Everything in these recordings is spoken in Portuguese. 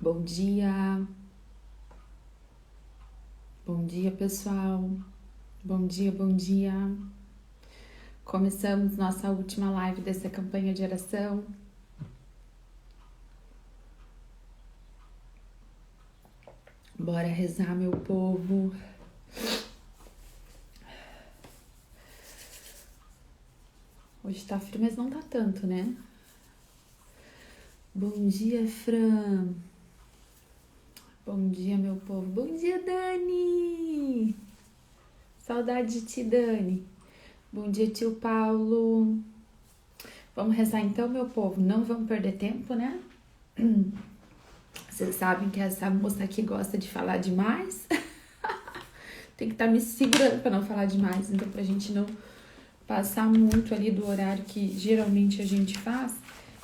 Bom dia, pessoal. Bom dia, bom dia. Começamos nossa última live dessa campanha de oração. Bora rezar, meu povo. Hoje tá frio, mas não tá tanto, né? Bom dia, Fran. Bom dia, meu povo. Bom dia, Dani. Saudade de ti, Dani. Bom dia, tio Paulo. Vamos rezar então, meu povo. Não vamos perder tempo, né? Vocês sabem que essa moça aqui gosta de falar demais. Tem que estar me segurando para não falar demais. Então, pra gente não passar muito ali do horário que geralmente a gente faz,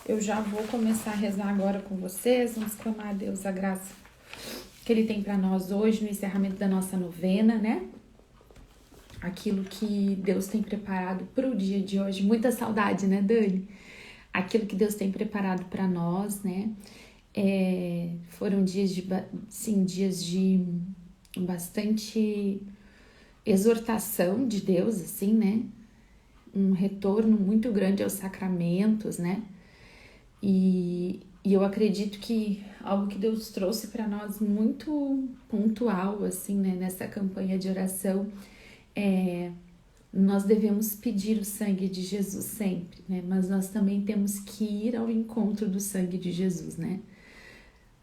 eu já vou começar a rezar agora com vocês. Vamos clamar a Deus a graça que Ele tem para nós hoje no encerramento da nossa novena, né? Aquilo que Deus tem preparado para o dia de hoje. Muita saudade, né, Dani? Aquilo que Deus tem preparado para nós, né? Foram dias de bastante exortação de Deus, assim, né? Um retorno muito grande aos sacramentos, né? E eu acredito que algo que Deus trouxe para nós muito pontual, assim, né? Nessa campanha de oração, nós devemos pedir o sangue de Jesus sempre, né? Mas nós também temos que ir ao encontro do sangue de Jesus, né?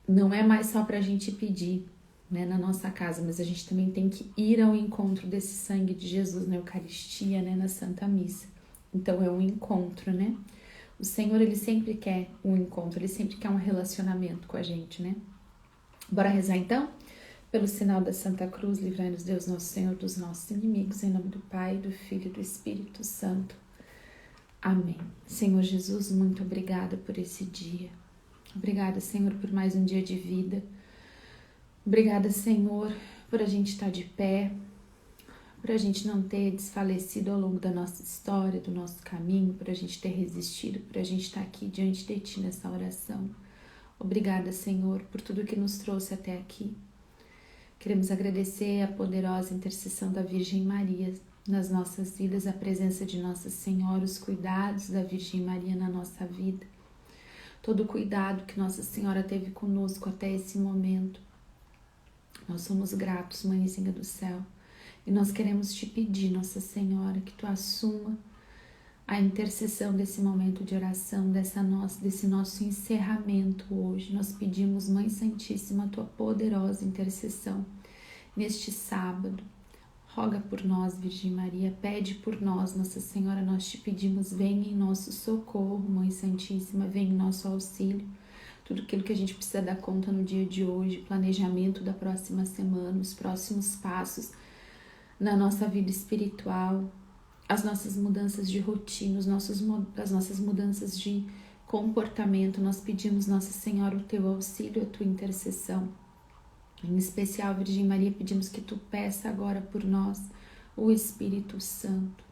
Não é mais só para a gente pedir, né, na nossa casa, mas a gente também tem que ir ao encontro desse sangue de Jesus na Eucaristia, né, na Santa Missa. Então é um encontro, né? O Senhor, Ele sempre quer um encontro, Ele sempre quer um relacionamento com a gente, né? Bora rezar então? Pelo sinal da Santa Cruz, livrai-nos Deus Nosso Senhor dos nossos inimigos, em nome do Pai, do Filho e do Espírito Santo. Amém. Senhor Jesus, muito obrigada por esse dia. Obrigada, Senhor, por mais um dia de vida. Obrigada, Senhor, por a gente estar de pé, por a gente não ter desfalecido ao longo da nossa história, do nosso caminho, por a gente ter resistido, por a gente estar aqui diante de Ti nessa oração. Obrigada, Senhor, por tudo que nos trouxe até aqui. Queremos agradecer a poderosa intercessão da Virgem Maria nas nossas vidas, a presença de Nossa Senhora, os cuidados da Virgem Maria na nossa vida, todo o cuidado que Nossa Senhora teve conosco até esse momento. Nós somos gratos, Mãezinha do Céu, e nós queremos te pedir, Nossa Senhora, que tu assuma a intercessão desse momento de oração, desse nosso encerramento hoje. Nós pedimos, Mãe Santíssima, a tua poderosa intercessão neste sábado. Roga por nós, Virgem Maria, pede por nós, Nossa Senhora, nós te pedimos, venha em nosso socorro, Mãe Santíssima, venha em nosso auxílio. Tudo aquilo que a gente precisa dar conta no dia de hoje, planejamento da próxima semana, os próximos passos na nossa vida espiritual, as nossas mudanças de rotina, as nossas mudanças de comportamento. Nós pedimos, Nossa Senhora, o teu auxílio, a tua intercessão. Em especial, Virgem Maria, pedimos que tu peça agora por nós o Espírito Santo.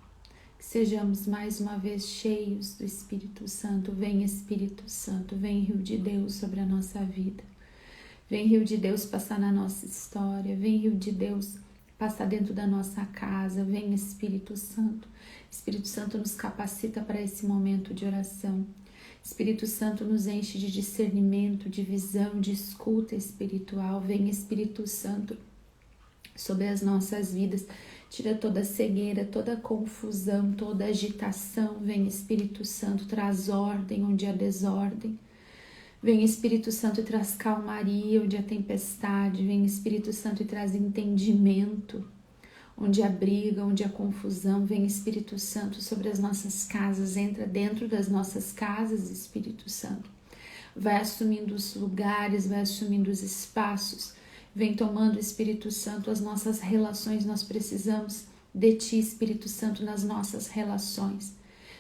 Que sejamos mais uma vez cheios do Espírito Santo. Vem, Espírito Santo, vem, Rio de Deus, sobre a nossa vida. Vem, Rio de Deus, passar na nossa história. Vem, Rio de Deus, passar dentro da nossa casa. Vem, Espírito Santo. Espírito Santo nos capacita para esse momento de oração. Espírito Santo nos enche de discernimento, de visão, de escuta espiritual. Vem, Espírito Santo, sobre as nossas vidas. Tira toda a cegueira, toda a confusão, toda a agitação. Vem, Espírito Santo, traz ordem onde há desordem. Vem, Espírito Santo, e traz calmaria onde há tempestade. Vem, Espírito Santo, e traz entendimento onde há briga, onde há confusão. Vem, Espírito Santo, sobre as nossas casas. Entra dentro das nossas casas, Espírito Santo. Vai assumindo os lugares, vai assumindo os espaços. Vem tomando, Espírito Santo, as nossas relações. Nós precisamos de Ti, Espírito Santo, nas nossas relações.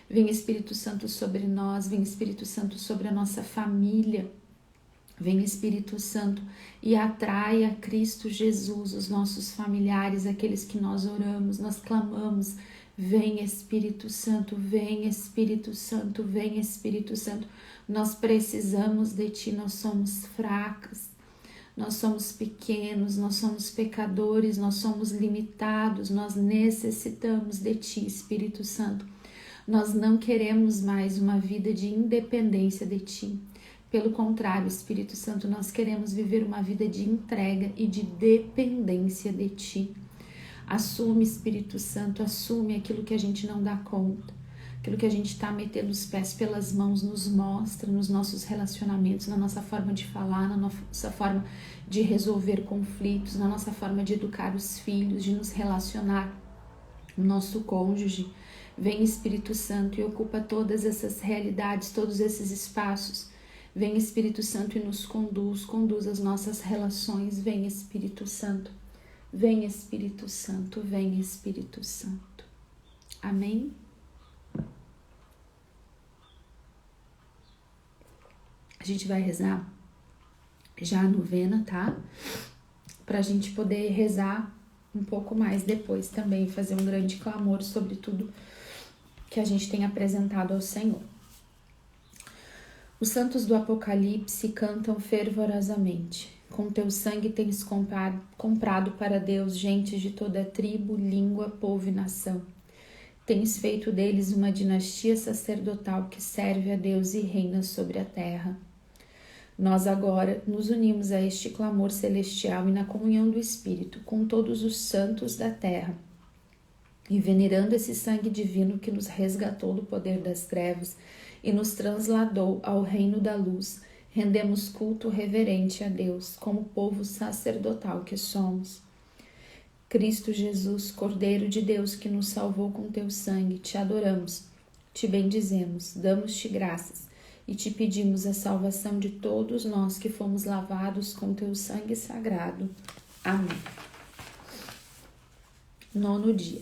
Vem, Espírito Santo, sobre nós. Vem, Espírito Santo, sobre a nossa família. Vem, Espírito Santo, e atrai a Cristo Jesus os nossos familiares, aqueles que nós oramos, nós clamamos. Vem, Espírito Santo, vem, Espírito Santo, vem, Espírito Santo. Nós precisamos de Ti, nós somos fracas. Nós somos pequenos, nós somos pecadores, nós somos limitados, nós necessitamos de Ti, Espírito Santo. Nós não queremos mais uma vida de independência de Ti. Pelo contrário, Espírito Santo, nós queremos viver uma vida de entrega e de dependência de Ti. Assume, Espírito Santo, assume aquilo que a gente não dá conta, aquilo que a gente está metendo os pés pelas mãos, nos mostra nos nossos relacionamentos, na nossa forma de falar, na nossa forma de resolver conflitos, na nossa forma de educar os filhos, de nos relacionar, o nosso cônjuge. Vem, Espírito Santo, e ocupa todas essas realidades, todos esses espaços. Vem, Espírito Santo, e nos conduz as nossas relações. Vem, Espírito Santo. Vem, Espírito Santo. Vem, Espírito Santo. Amém? A gente vai rezar já a novena, tá? Pra gente poder rezar um pouco mais depois também, fazer um grande clamor sobre tudo que a gente tem apresentado ao Senhor. Os santos do Apocalipse cantam fervorosamente. Com teu sangue tens comprado para Deus gentes de toda tribo, língua, povo e nação. Tens feito deles uma dinastia sacerdotal que serve a Deus e reina sobre a terra. Nós agora nos unimos a este clamor celestial e na comunhão do Espírito com todos os santos da terra, e venerando esse sangue divino que nos resgatou do poder das trevas e nos trasladou ao reino da luz, rendemos culto reverente a Deus, como povo sacerdotal que somos. Cristo Jesus, Cordeiro de Deus que nos salvou com teu sangue, te adoramos, te bendizemos, damos-te graças e te pedimos a salvação de todos nós que fomos lavados com teu sangue sagrado. Amém. 9º dia.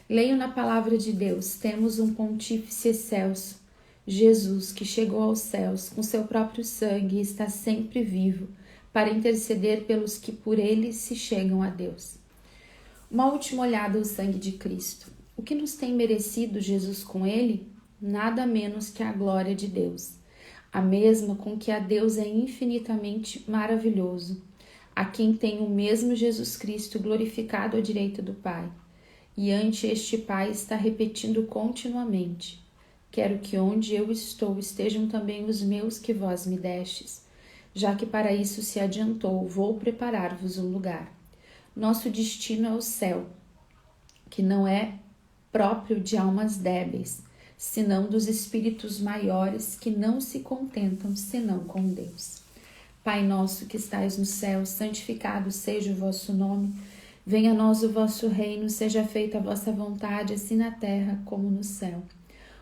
Leio na palavra de Deus, temos um pontífice excelso, Jesus, que chegou aos céus com seu próprio sangue e está sempre vivo, para interceder pelos que por ele se chegam a Deus. Uma última olhada ao sangue de Cristo. O que nos tem merecido Jesus com ele? Nada menos que a glória de Deus, a mesma com que a Deus é infinitamente maravilhoso, a quem tem o mesmo Jesus Cristo glorificado à direita do Pai. E ante este Pai está repetindo continuamente: quero que onde eu estou estejam também os meus que vós me destes, já que para isso se adiantou, vou preparar-vos um lugar. Nosso destino é o céu, que não é próprio de almas débeis, senão dos espíritos maiores que não se contentam senão com Deus. Pai nosso que estais no céu, santificado seja o vosso nome. Venha a nós o vosso reino, seja feita a vossa vontade, assim na terra como no céu.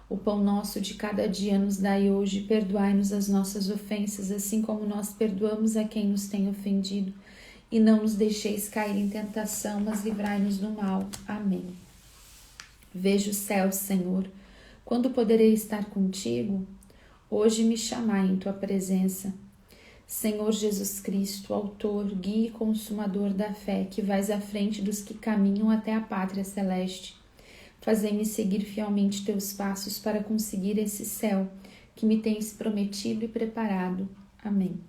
O pão nosso de cada dia nos dai hoje, perdoai-nos as nossas ofensas, assim como nós perdoamos a quem nos tem ofendido. E não nos deixeis cair em tentação, mas livrai-nos do mal. Amém. Vejo o céu, Senhor. Quando poderei estar contigo? Hoje me chamai em tua presença. Senhor Jesus Cristo, autor, guia e consumador da fé, que vais à frente dos que caminham até a pátria celeste, fazei-me seguir fielmente teus passos para conseguir esse céu que me tens prometido e preparado. Amém.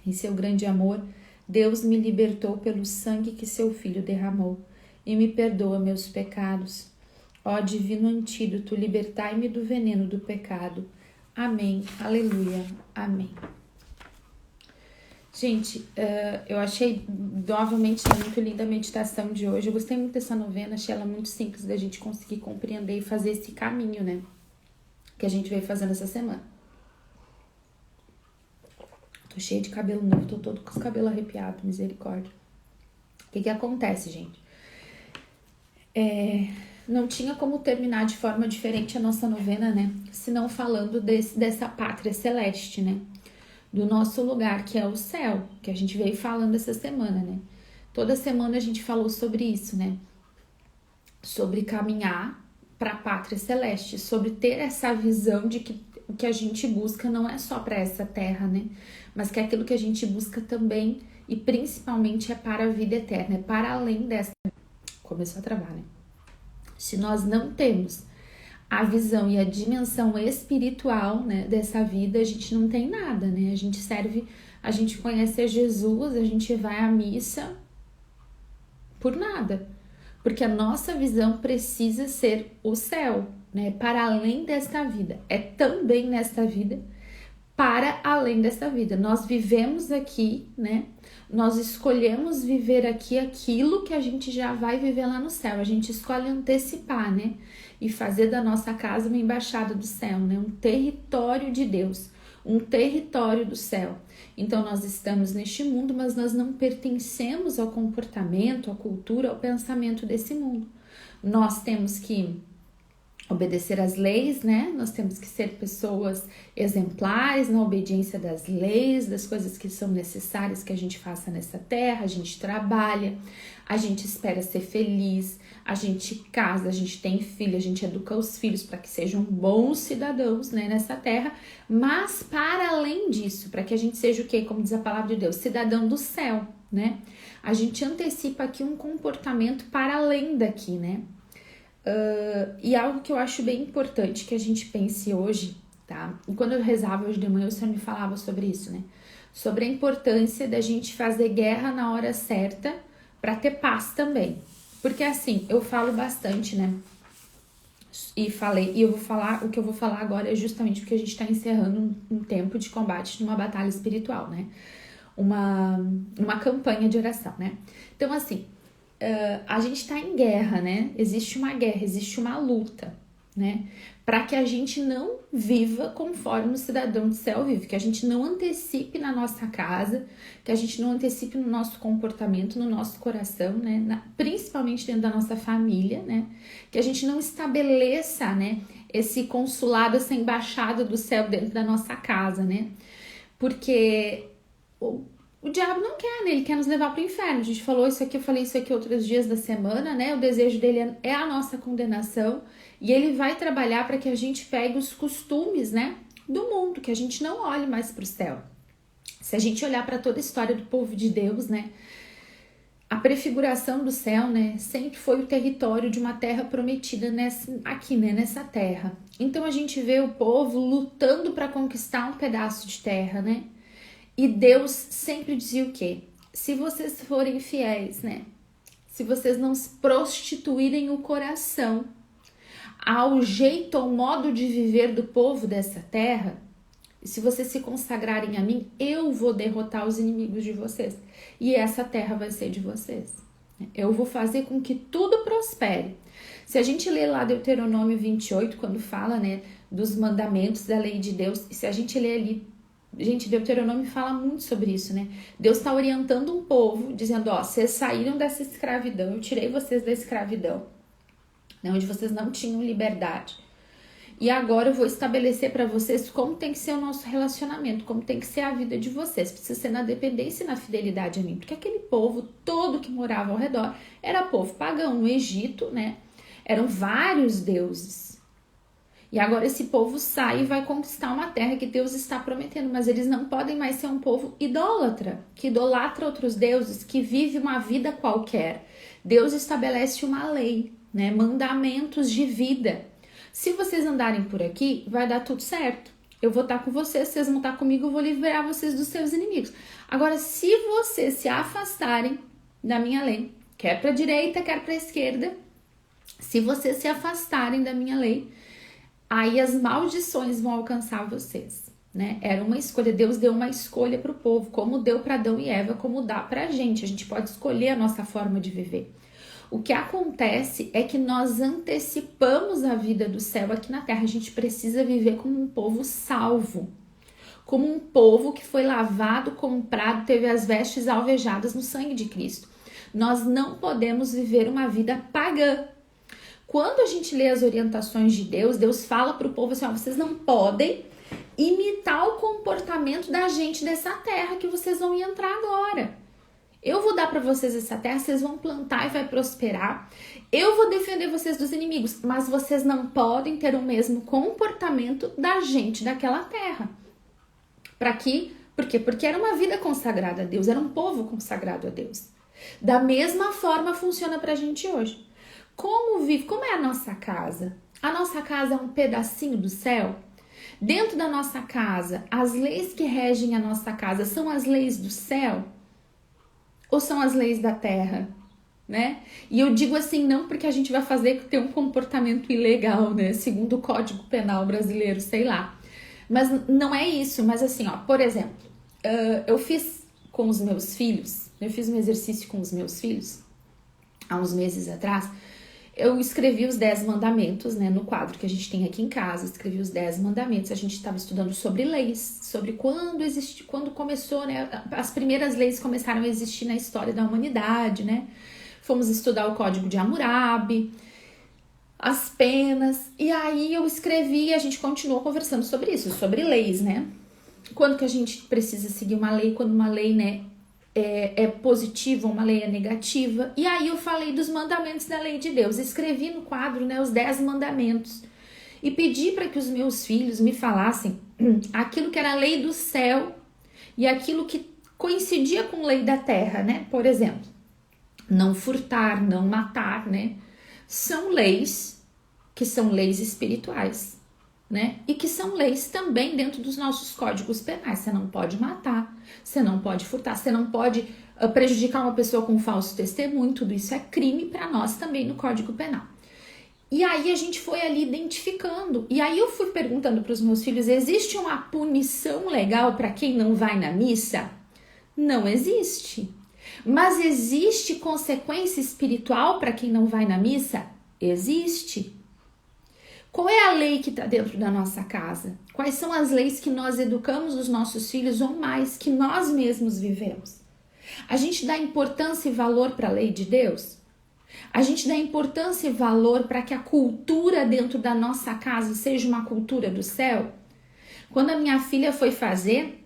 Em seu grande amor, Deus me libertou pelo sangue que seu Filho derramou e me perdoa meus pecados. Ó divino antídoto, libertai-me do veneno do pecado. Amém. Aleluia. Amém. Gente, eu achei novamente muito linda a meditação de hoje. Eu gostei muito dessa novena, achei ela muito simples da gente conseguir compreender e fazer esse caminho, né? Que a gente veio fazendo essa semana. Tô cheia de cabelo novo, tô todo com os cabelos arrepiados, misericórdia. O que acontece, gente? Não tinha como terminar de forma diferente a nossa novena, né? Se não falando dessa pátria celeste, né? Do nosso lugar, que é o céu, que a gente veio falando essa semana, né? Toda semana a gente falou sobre isso, né? Sobre caminhar para a pátria celeste, sobre ter essa visão de que o que a gente busca não é só para essa terra, né? Mas que aquilo que a gente busca também e principalmente é para a vida eterna, é para além dessa. Começou a travar, né? Se nós não temos a visão e a dimensão espiritual, né, dessa vida, a gente não tem nada, né? A gente serve a gente conhece a Jesus, a gente vai à missa por nada. Porque a nossa visão precisa ser o céu, né? Para além desta vida. É também nesta vida, para além desta vida. Nós vivemos aqui, né? Nós escolhemos viver aqui aquilo que a gente já vai viver lá no céu. A gente escolhe antecipar, né? E fazer da nossa casa uma embaixada do céu, né? Um território de Deus, um território do céu. Então nós estamos neste mundo, mas nós não pertencemos ao comportamento, à cultura, ao pensamento desse mundo. Nós temos que obedecer às leis, né? Nós temos que ser pessoas exemplares na obediência das leis, das coisas que são necessárias que a gente faça nessa terra. A gente trabalha, a gente espera ser feliz, a gente casa, a gente tem filho, a gente educa os filhos para que sejam bons cidadãos, né, nessa terra. Mas para além disso, para que a gente seja o quê? Como diz a palavra de Deus, cidadão do céu, né? A gente antecipa aqui um comportamento para além daqui, né? E algo que eu acho bem importante que a gente pense hoje, tá? E quando eu rezava hoje de manhã, o Senhor me falava sobre isso, né? Sobre a importância da gente fazer guerra na hora certa para ter paz também. Porque assim, eu falo bastante, né? E eu vou falar, o que eu vou falar agora é justamente porque a gente tá encerrando um tempo de combate numa batalha espiritual, né? Uma campanha de oração, né? Então assim, a gente tá em guerra, né? Existe uma guerra, existe uma luta, né? Para que a gente não viva conforme o cidadão do céu vive, que a gente não antecipe na nossa casa, que a gente não antecipe no nosso comportamento, no nosso coração, né? Principalmente dentro da nossa família, né? Que a gente não estabeleça, né? Esse consulado, essa embaixada do céu dentro da nossa casa, né? Porque o diabo não quer, né? Ele quer nos levar para o inferno. A gente falou isso aqui, eu falei isso aqui outros dias da semana, né? O desejo dele é a nossa condenação e ele vai trabalhar para que a gente pegue os costumes, né, do mundo, que a gente não olhe mais para o céu. Se a gente olhar para toda a história do povo de Deus, né, a prefiguração do céu, né, sempre foi o território de uma terra prometida aqui, né, nessa terra. Então a gente vê o povo lutando para conquistar um pedaço de terra, né? E Deus sempre dizia o quê? Se vocês forem fiéis, né? Se vocês não se prostituírem o coração ao jeito, ao modo de viver do povo dessa terra, se vocês se consagrarem a mim, eu vou derrotar os inimigos de vocês. E essa terra vai ser de vocês. Eu vou fazer com que tudo prospere. Se a gente lê lá Deuteronômio 28, quando fala, né, dos mandamentos da lei de Deus, e se a gente lê ali, gente, Deuteronômio fala muito sobre isso, né? Deus está orientando um povo, dizendo, ó, vocês saíram dessa escravidão, eu tirei vocês da escravidão, né, onde vocês não tinham liberdade. E agora eu vou estabelecer para vocês como tem que ser o nosso relacionamento, como tem que ser a vida de vocês. Precisa ser na dependência e na fidelidade a mim, porque aquele povo todo que morava ao redor era povo pagão. No Egito, né, eram vários deuses. E agora esse povo sai e vai conquistar uma terra que Deus está prometendo, mas eles não podem mais ser um povo idólatra, que idolatra outros deuses, que vive uma vida qualquer. Deus estabelece uma lei, né? Mandamentos de vida. Se vocês andarem por aqui, vai dar tudo certo. Eu vou estar com vocês, vocês vão estar comigo, eu vou liberar vocês dos seus inimigos. Agora, se vocês se afastarem da minha lei, quer para a direita, quer para a esquerda, se vocês se afastarem da minha lei, aí as maldições vão alcançar vocês, né? Era uma escolha, Deus deu uma escolha para o povo, como deu para Adão e Eva, como dá para a gente pode escolher a nossa forma de viver. O que acontece é que nós antecipamos a vida do céu aqui na terra, a gente precisa viver como um povo salvo, como um povo que foi lavado, comprado, teve as vestes alvejadas no sangue de Cristo. Nós não podemos viver uma vida pagã. Quando a gente lê as orientações de Deus, Deus fala para o povo assim, ó, vocês não podem imitar o comportamento da gente dessa terra que vocês vão entrar agora. Eu vou dar para vocês essa terra, vocês vão plantar e vai prosperar. Eu vou defender vocês dos inimigos, mas vocês não podem ter o mesmo comportamento da gente daquela terra. Para quê? Por quê? Porque era uma vida consagrada a Deus, era um povo consagrado a Deus. Da mesma forma funciona para a gente hoje. Como é a nossa casa? A nossa casa é um pedacinho do céu? Dentro da nossa casa, as leis que regem a nossa casa são as leis do céu ou são as leis da terra, né? E eu digo assim, não porque a gente vai ter um comportamento ilegal, né? Segundo o Código Penal brasileiro, sei lá. Mas não é isso, mas assim, ó, por exemplo, eu fiz com os meus filhos, eu fiz um exercício com os meus filhos, há uns meses atrás, eu escrevi os 10 mandamentos, né, no quadro que a gente tem aqui em casa, escrevi os 10 mandamentos, a gente estava estudando sobre leis, sobre quando começou, né, as primeiras leis começaram a existir na história da humanidade, né, fomos estudar o Código de Hammurabi, as penas, e aí eu escrevi e a gente continuou conversando sobre isso, sobre leis, né, quando que a gente precisa seguir uma lei, quando uma lei, né, é positiva, uma lei é negativa. E aí eu falei dos mandamentos da lei de Deus. Escrevi no quadro, né, os 10 mandamentos. E pedi para que os meus filhos me falassem aquilo que era a lei do céu e aquilo que coincidia com a lei da terra, né? Por exemplo, não furtar, não matar, né? São leis que são leis espirituais, né? E que são leis também dentro dos nossos códigos penais. Você não pode matar, você não pode furtar, você não pode prejudicar uma pessoa com falso testemunho, tudo isso é crime para nós também no Código Penal. E aí a gente foi ali identificando, e aí eu fui perguntando para os meus filhos, existe uma punição legal para quem não vai na missa? Não existe. Mas existe consequência espiritual para quem não vai na missa? Existe. Qual é a lei que está dentro da nossa casa? Quais são as leis que nós educamos os nossos filhos ou mais que nós mesmos vivemos? A gente dá importância e valor para a lei de Deus? A gente dá importância e valor para que a cultura dentro da nossa casa seja uma cultura do céu? Quando a minha filha foi fazer,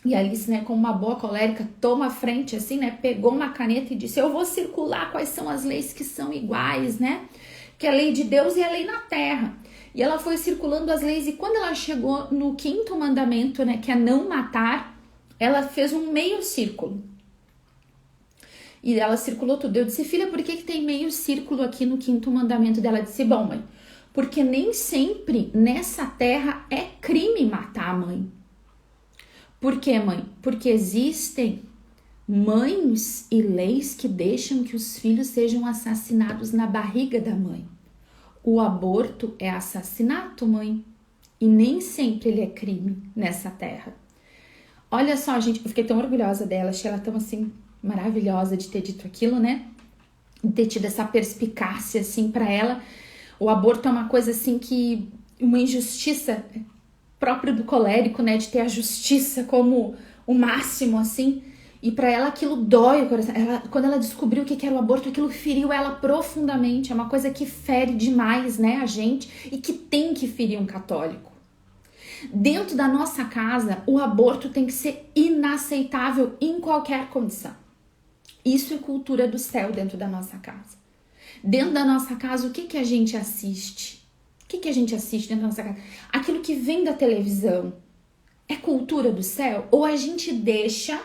e a Alice, né, como uma boa colérica, toma a frente assim, né, pegou uma caneta e disse, eu vou circular quais são as leis que são iguais, né? Que é a lei de Deus e a lei na terra. E ela foi circulando as leis e quando ela chegou no 5º mandamento, né, que é não matar, ela fez um meio círculo. E ela circulou tudo. Eu disse, filha, por que tem meio círculo aqui no 5º mandamento dela? Ela disse, bom, mãe, porque nem sempre nessa terra é crime matar, mãe. Por quê, mãe? Porque existem mães e leis que deixam que os filhos sejam assassinados na barriga da mãe. O aborto é assassinato, mãe, e nem sempre ele é crime nessa terra. Olha só, gente, eu fiquei tão orgulhosa dela, achei ela tão assim maravilhosa de ter dito aquilo, né? De ter tido essa perspicácia assim para ela. O aborto é uma coisa assim que uma injustiça própria do colérico, né, de ter a justiça como o máximo assim. E para ela aquilo dói o coração. Quando ela descobriu o que era o aborto, aquilo feriu ela profundamente. É uma coisa que fere demais, né, a gente, e que tem que ferir um católico. Dentro da nossa casa, o aborto tem que ser inaceitável em qualquer condição. Isso é cultura do céu dentro da nossa casa. Dentro da nossa casa, o que a gente assiste? O que a gente assiste dentro da nossa casa? Aquilo que vem da televisão é cultura do céu? Ou a gente deixa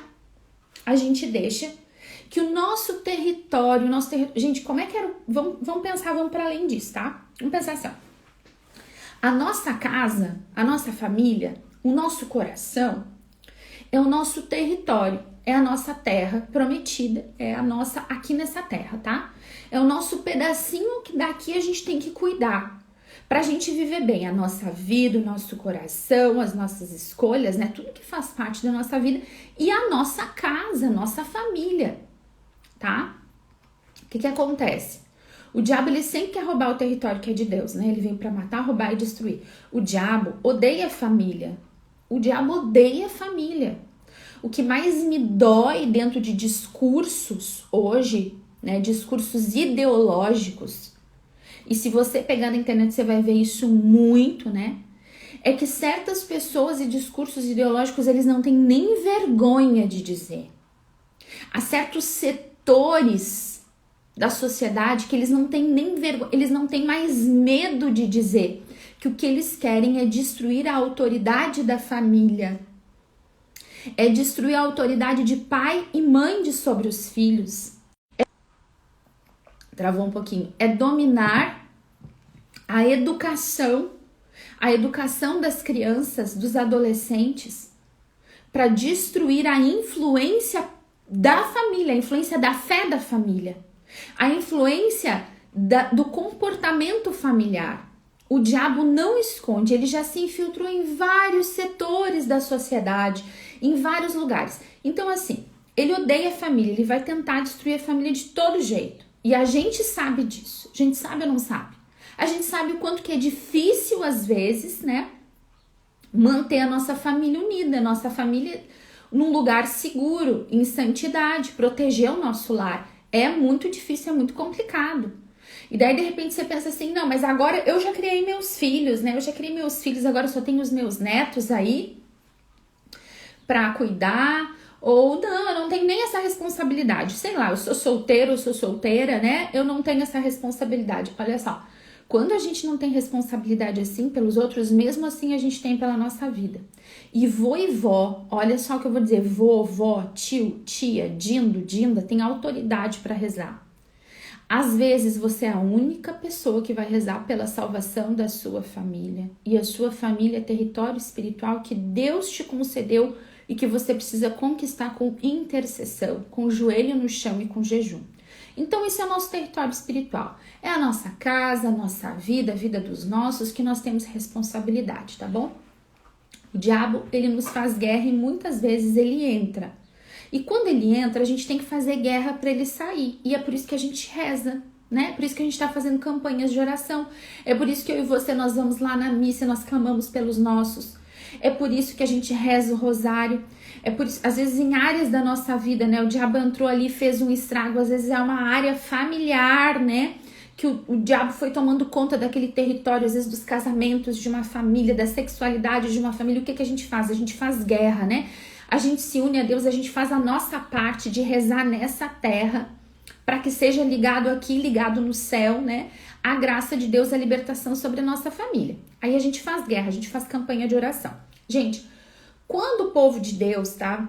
que o nosso território, gente, como é que era? Vamos pensar, vamos para além disso, tá? Vamos pensar assim, ó. A nossa casa, a nossa família, o nosso coração é o nosso território, é a nossa terra prometida, é a nossa aqui nessa terra, tá? É o nosso pedacinho que daqui a gente tem que cuidar pra gente viver bem a nossa vida, o nosso coração, as nossas escolhas, né? Tudo que faz parte da nossa vida e a nossa casa, a nossa família, tá? O que acontece? O diabo, ele sempre quer roubar o território que é de Deus, né? Ele vem pra matar, roubar e destruir. O diabo odeia a família. O diabo odeia a família. O que mais me dói dentro de discursos hoje, né? Discursos ideológicos, e se você pegar na internet, você vai ver isso muito, né? É que certas pessoas e discursos ideológicos, eles não têm nem vergonha de dizer. Há certos setores da sociedade que eles não têm nem vergonha, eles não têm mais medo de dizer que o que eles querem é destruir a autoridade da família. É destruir a autoridade de pai e mãe sobre os filhos. Travou um pouquinho. É dominar a educação, a educação das crianças, dos adolescentes, para destruir a influência da família, a influência da fé da família, a influência do comportamento familiar. O diabo não esconde, ele já se infiltrou em vários setores da sociedade, em vários lugares. Então, assim, ele odeia a família, ele vai tentar destruir a família de todo jeito. E a gente sabe disso. A gente sabe ou não sabe? A gente sabe o quanto que é difícil, às vezes, né, manter a nossa família unida, a nossa família num lugar seguro, em santidade, proteger o nosso lar. É muito difícil, é muito complicado. E daí, de repente, você pensa assim, não, mas agora eu já criei meus filhos, né? Eu já criei meus filhos, agora eu só tenho os meus netos aí pra cuidar. Ou não, eu não tenho nem essa responsabilidade. Sei lá, eu sou solteiro, eu sou solteira, né? Eu não tenho essa responsabilidade. Olha só, quando a gente não tem responsabilidade assim pelos outros, mesmo assim a gente tem pela nossa vida. E vô e vó, olha só o que eu vou dizer, vovó, tio, tia, dindo, dinda, tem autoridade para rezar. Às vezes você é a única pessoa que vai rezar pela salvação da sua família. E a sua família é território espiritual que Deus te concedeu e que você precisa conquistar com intercessão, com o joelho no chão e com jejum. Então isso é o nosso território espiritual. É a nossa casa, a nossa vida, a vida dos nossos, que nós temos responsabilidade, tá bom? O diabo, ele nos faz guerra e muitas vezes ele entra. E quando ele entra, a gente tem que fazer guerra para ele sair. E é por isso que a gente reza, né? Por isso que a gente está fazendo campanhas de oração. É por isso que eu e você, nós vamos lá na missa, nós clamamos pelos nossos. É por isso que a gente reza o rosário. É por isso, às vezes em áreas da nossa vida, né? O diabo entrou ali e fez um estrago. Às vezes é uma área familiar, né? Que o diabo foi tomando conta daquele território, às vezes dos casamentos de uma família, da sexualidade de uma família. O que a gente faz? A gente faz guerra, né? A gente se une a Deus, a gente faz a nossa parte de rezar nessa terra para que seja ligado aqui, ligado no céu, né? A graça de Deus, a libertação sobre a nossa família. Aí a gente faz guerra, a gente faz campanha de oração. Gente, quando o povo de Deus, tá,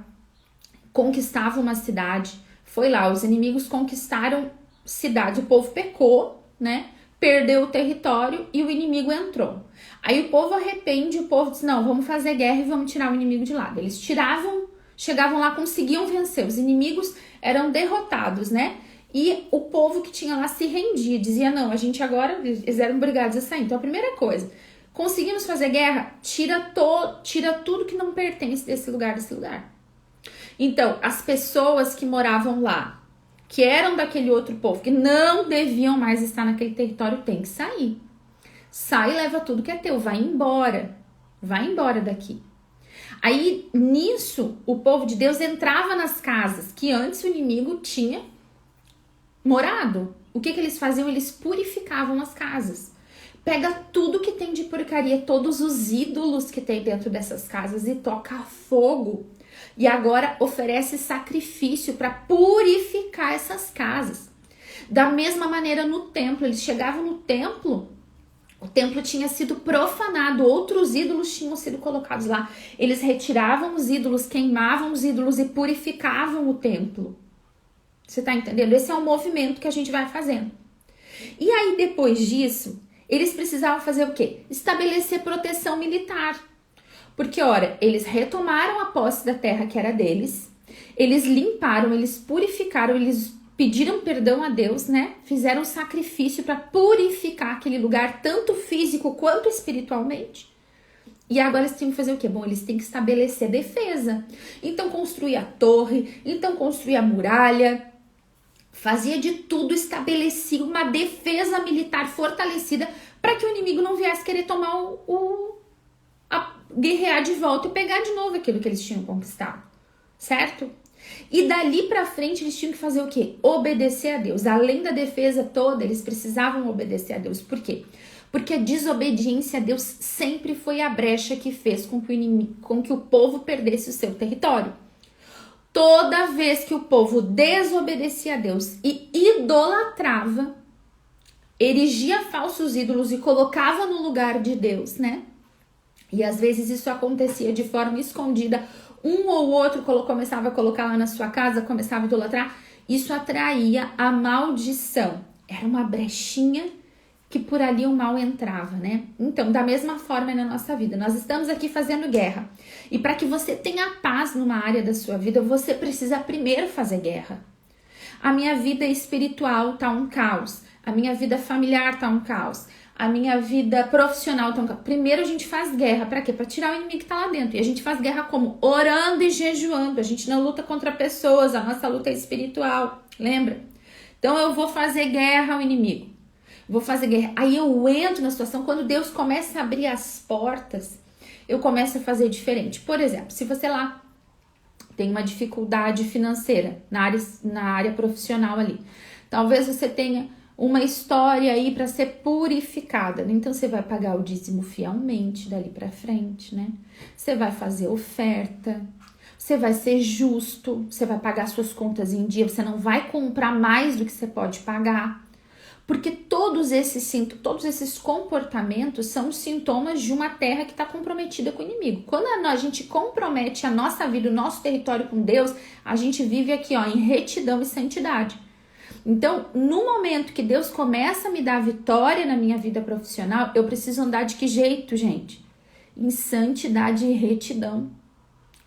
conquistava uma cidade, foi lá, os inimigos conquistaram cidade, o povo pecou, né? Perdeu o território e o inimigo entrou. Aí o povo arrepende, o povo diz, não, vamos fazer guerra e vamos tirar o inimigo de lado. Eles tiravam, chegavam lá, conseguiam vencer. Os inimigos eram derrotados, né? E o povo que tinha lá se rendia, dizia, não, a gente agora, eles eram obrigados a sair. Então a primeira coisa, conseguimos fazer guerra? Tira tudo que não pertence desse lugar, Então, as pessoas que moravam lá, que eram daquele outro povo, que não deviam mais estar naquele território, tem que sair. Sai e leva tudo que é teu, vai embora daqui. Aí, nisso, o povo de Deus entrava nas casas que antes o inimigo tinha morado. O que eles faziam? Eles purificavam as casas. Pega tudo que tem de porcaria, todos os ídolos que tem dentro dessas casas e toca fogo. E agora oferece sacrifício para purificar essas casas. Da mesma maneira no templo, eles chegavam no templo, o templo tinha sido profanado, outros ídolos tinham sido colocados lá. Eles retiravam os ídolos, queimavam os ídolos e purificavam o templo. Você tá entendendo? Esse é um movimento que a gente vai fazendo. E aí depois disso, eles precisavam fazer o quê? Estabelecer proteção militar. Porque, ora, eles retomaram a posse da terra que era deles, eles limparam, eles purificaram, eles pediram perdão a Deus, né? Fizeram sacrifício para purificar aquele lugar, tanto físico quanto espiritualmente. E agora eles têm que fazer o quê? Bom, eles têm que estabelecer defesa. Então, construir a torre, então construir a muralha, fazia de tudo, estabelecia uma defesa militar fortalecida para que o inimigo não viesse querer tomar guerrear de volta e pegar de novo aquilo que eles tinham conquistado, certo? E dali pra frente eles tinham que fazer o quê? Obedecer a Deus. Além da defesa toda, eles precisavam obedecer a Deus. Por quê? Porque a desobediência a Deus sempre foi a brecha que fez com que o povo perdesse o seu território. Toda vez que o povo desobedecia a Deus e idolatrava, erigia falsos ídolos e colocava no lugar de Deus, né? E às vezes isso acontecia de forma escondida, um ou outro começava a colocar lá na sua casa, começava a idolatrar, isso atraía a maldição. Era uma brechinha que por ali o mal entrava, né? Então, da mesma forma na nossa vida, nós estamos aqui fazendo guerra. E para que você tenha paz numa área da sua vida, você precisa primeiro fazer guerra. A minha vida espiritual tá um caos. A minha vida familiar tá um caos. A minha vida profissional tá um caos. Primeiro a gente faz guerra. Para quê? Para tirar o inimigo que tá lá dentro. E a gente faz guerra como? Orando e jejuando. A gente não luta contra pessoas. A nossa luta é espiritual. Lembra? Então eu vou fazer guerra ao inimigo. Vou fazer guerra. Aí eu entro na situação. Quando Deus começa a abrir as portas, eu começo a fazer diferente. Por exemplo, se você lá tem uma dificuldade financeira na área profissional ali. Talvez você tenha uma história aí para ser purificada. Então você vai pagar o dízimo fielmente dali para frente, né? Você vai fazer oferta, você vai ser justo, você vai pagar suas contas em dia, você não vai comprar mais do que você pode pagar. Porque todos esses comportamentos são sintomas de uma terra que está comprometida com o inimigo. Quando a gente compromete a nossa vida, o nosso território com Deus, a gente vive aqui ó, em retidão e santidade. Então, no momento que Deus começa a me dar vitória na minha vida profissional, eu preciso andar de que jeito, gente? Em santidade e retidão.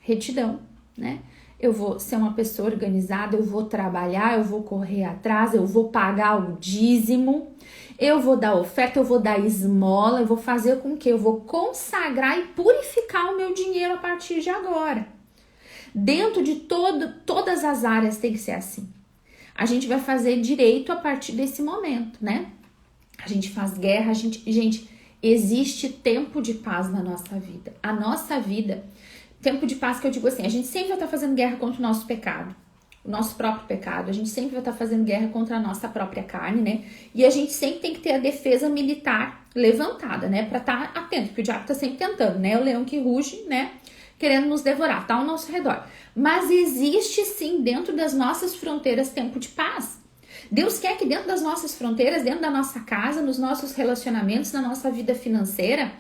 Retidão, né? Eu vou ser uma pessoa organizada, eu vou trabalhar, eu vou correr atrás, eu vou pagar o dízimo, eu vou dar oferta, eu vou dar esmola, eu vou fazer com que eu vou consagrar e purificar o meu dinheiro a partir de agora. Dentro de todas as áreas tem que ser assim. A gente vai fazer direito a partir desse momento, né? A gente faz guerra, gente, existe tempo de paz na nossa vida. A nossa vida... Tempo de paz que eu digo assim, a gente sempre vai estar fazendo guerra contra o nosso pecado, o nosso próprio pecado, a gente sempre vai estar fazendo guerra contra a nossa própria carne, né? E a gente sempre tem que ter a defesa militar levantada, né? Pra estar atento, porque o diabo tá sempre tentando, né? O leão que ruge, né? Querendo nos devorar, tá ao nosso redor. Mas existe sim, dentro das nossas fronteiras, tempo de paz. Deus quer que dentro das nossas fronteiras, dentro da nossa casa, nos nossos relacionamentos, na nossa vida financeira,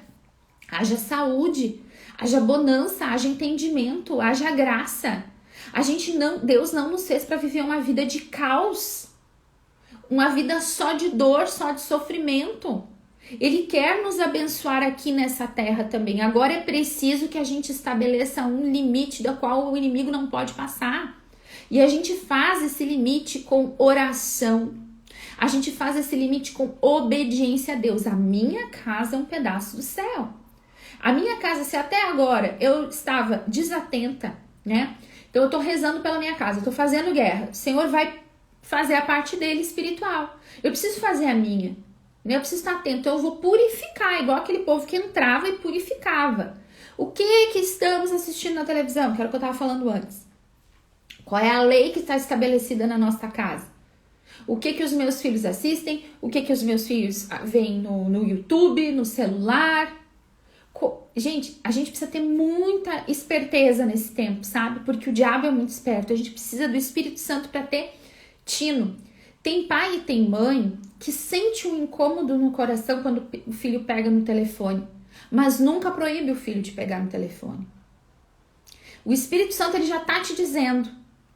haja saúde, haja bonança, haja entendimento, haja graça. Deus não nos fez para viver uma vida de caos, uma vida só de dor, só de sofrimento. Ele quer nos abençoar aqui nessa terra também. Agora é preciso que a gente estabeleça um limite da qual o inimigo não pode passar. E a gente faz esse limite com oração. A gente faz esse limite com obediência a Deus. A minha casa é um pedaço do céu. A minha casa, se até agora eu estava desatenta, né? Então eu tô rezando pela minha casa, eu tô fazendo guerra. O Senhor vai fazer a parte dele espiritual. Eu preciso fazer a minha, né? Eu preciso estar atento. Então eu vou purificar, igual aquele povo que entrava e purificava. O que estamos assistindo na televisão? Que era o que eu tava falando antes. Qual é a lei que está estabelecida na nossa casa? O que os meus filhos assistem? O que os meus filhos veem no YouTube, no celular? Gente, a gente precisa ter muita esperteza nesse tempo, sabe? Porque o diabo é muito esperto. A gente precisa do Espírito Santo para ter tino. Tem pai e tem mãe que sente um incômodo no coração quando o filho pega no telefone, mas nunca proíbe o filho de pegar no telefone. O Espírito Santo ele já tá te dizendo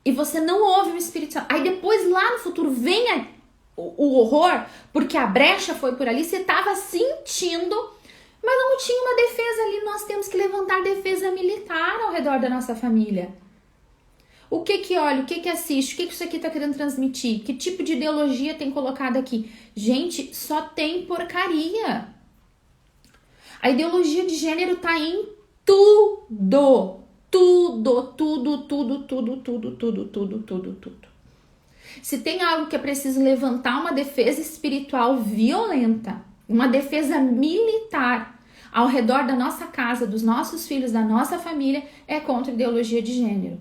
e você não ouve o Espírito Santo. Aí depois lá no futuro vem o horror, porque a brecha foi por ali, você tava sentindo... Mas não tinha uma defesa ali, nós temos que levantar defesa militar ao redor da nossa família. O que olha, o que assiste, o que isso aqui tá querendo transmitir? Que tipo de ideologia tem colocado aqui? Gente, só tem porcaria. A ideologia de gênero tá em tudo. Tudo. Se tem algo que é preciso levantar uma defesa espiritual violenta, uma defesa militar ao redor da nossa casa, dos nossos filhos, da nossa família, é contra a ideologia de gênero.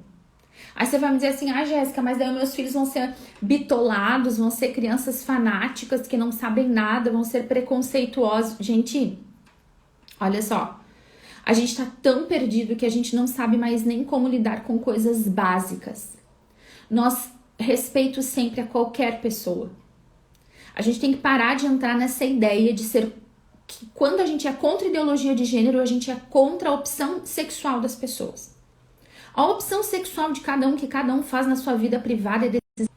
Aí você vai me dizer assim, Jéssica, mas daí meus filhos vão ser bitolados, vão ser crianças fanáticas que não sabem nada, vão ser preconceituosos. Gente, olha só, a gente tá tão perdido que a gente não sabe mais nem como lidar com coisas básicas. Nós respeito sempre a qualquer pessoa. A gente tem que parar de entrar nessa ideia de ser que quando a gente é contra a ideologia de gênero, a gente é contra a opção sexual das pessoas. A opção sexual de cada um, que cada um faz na sua vida privada é decisão.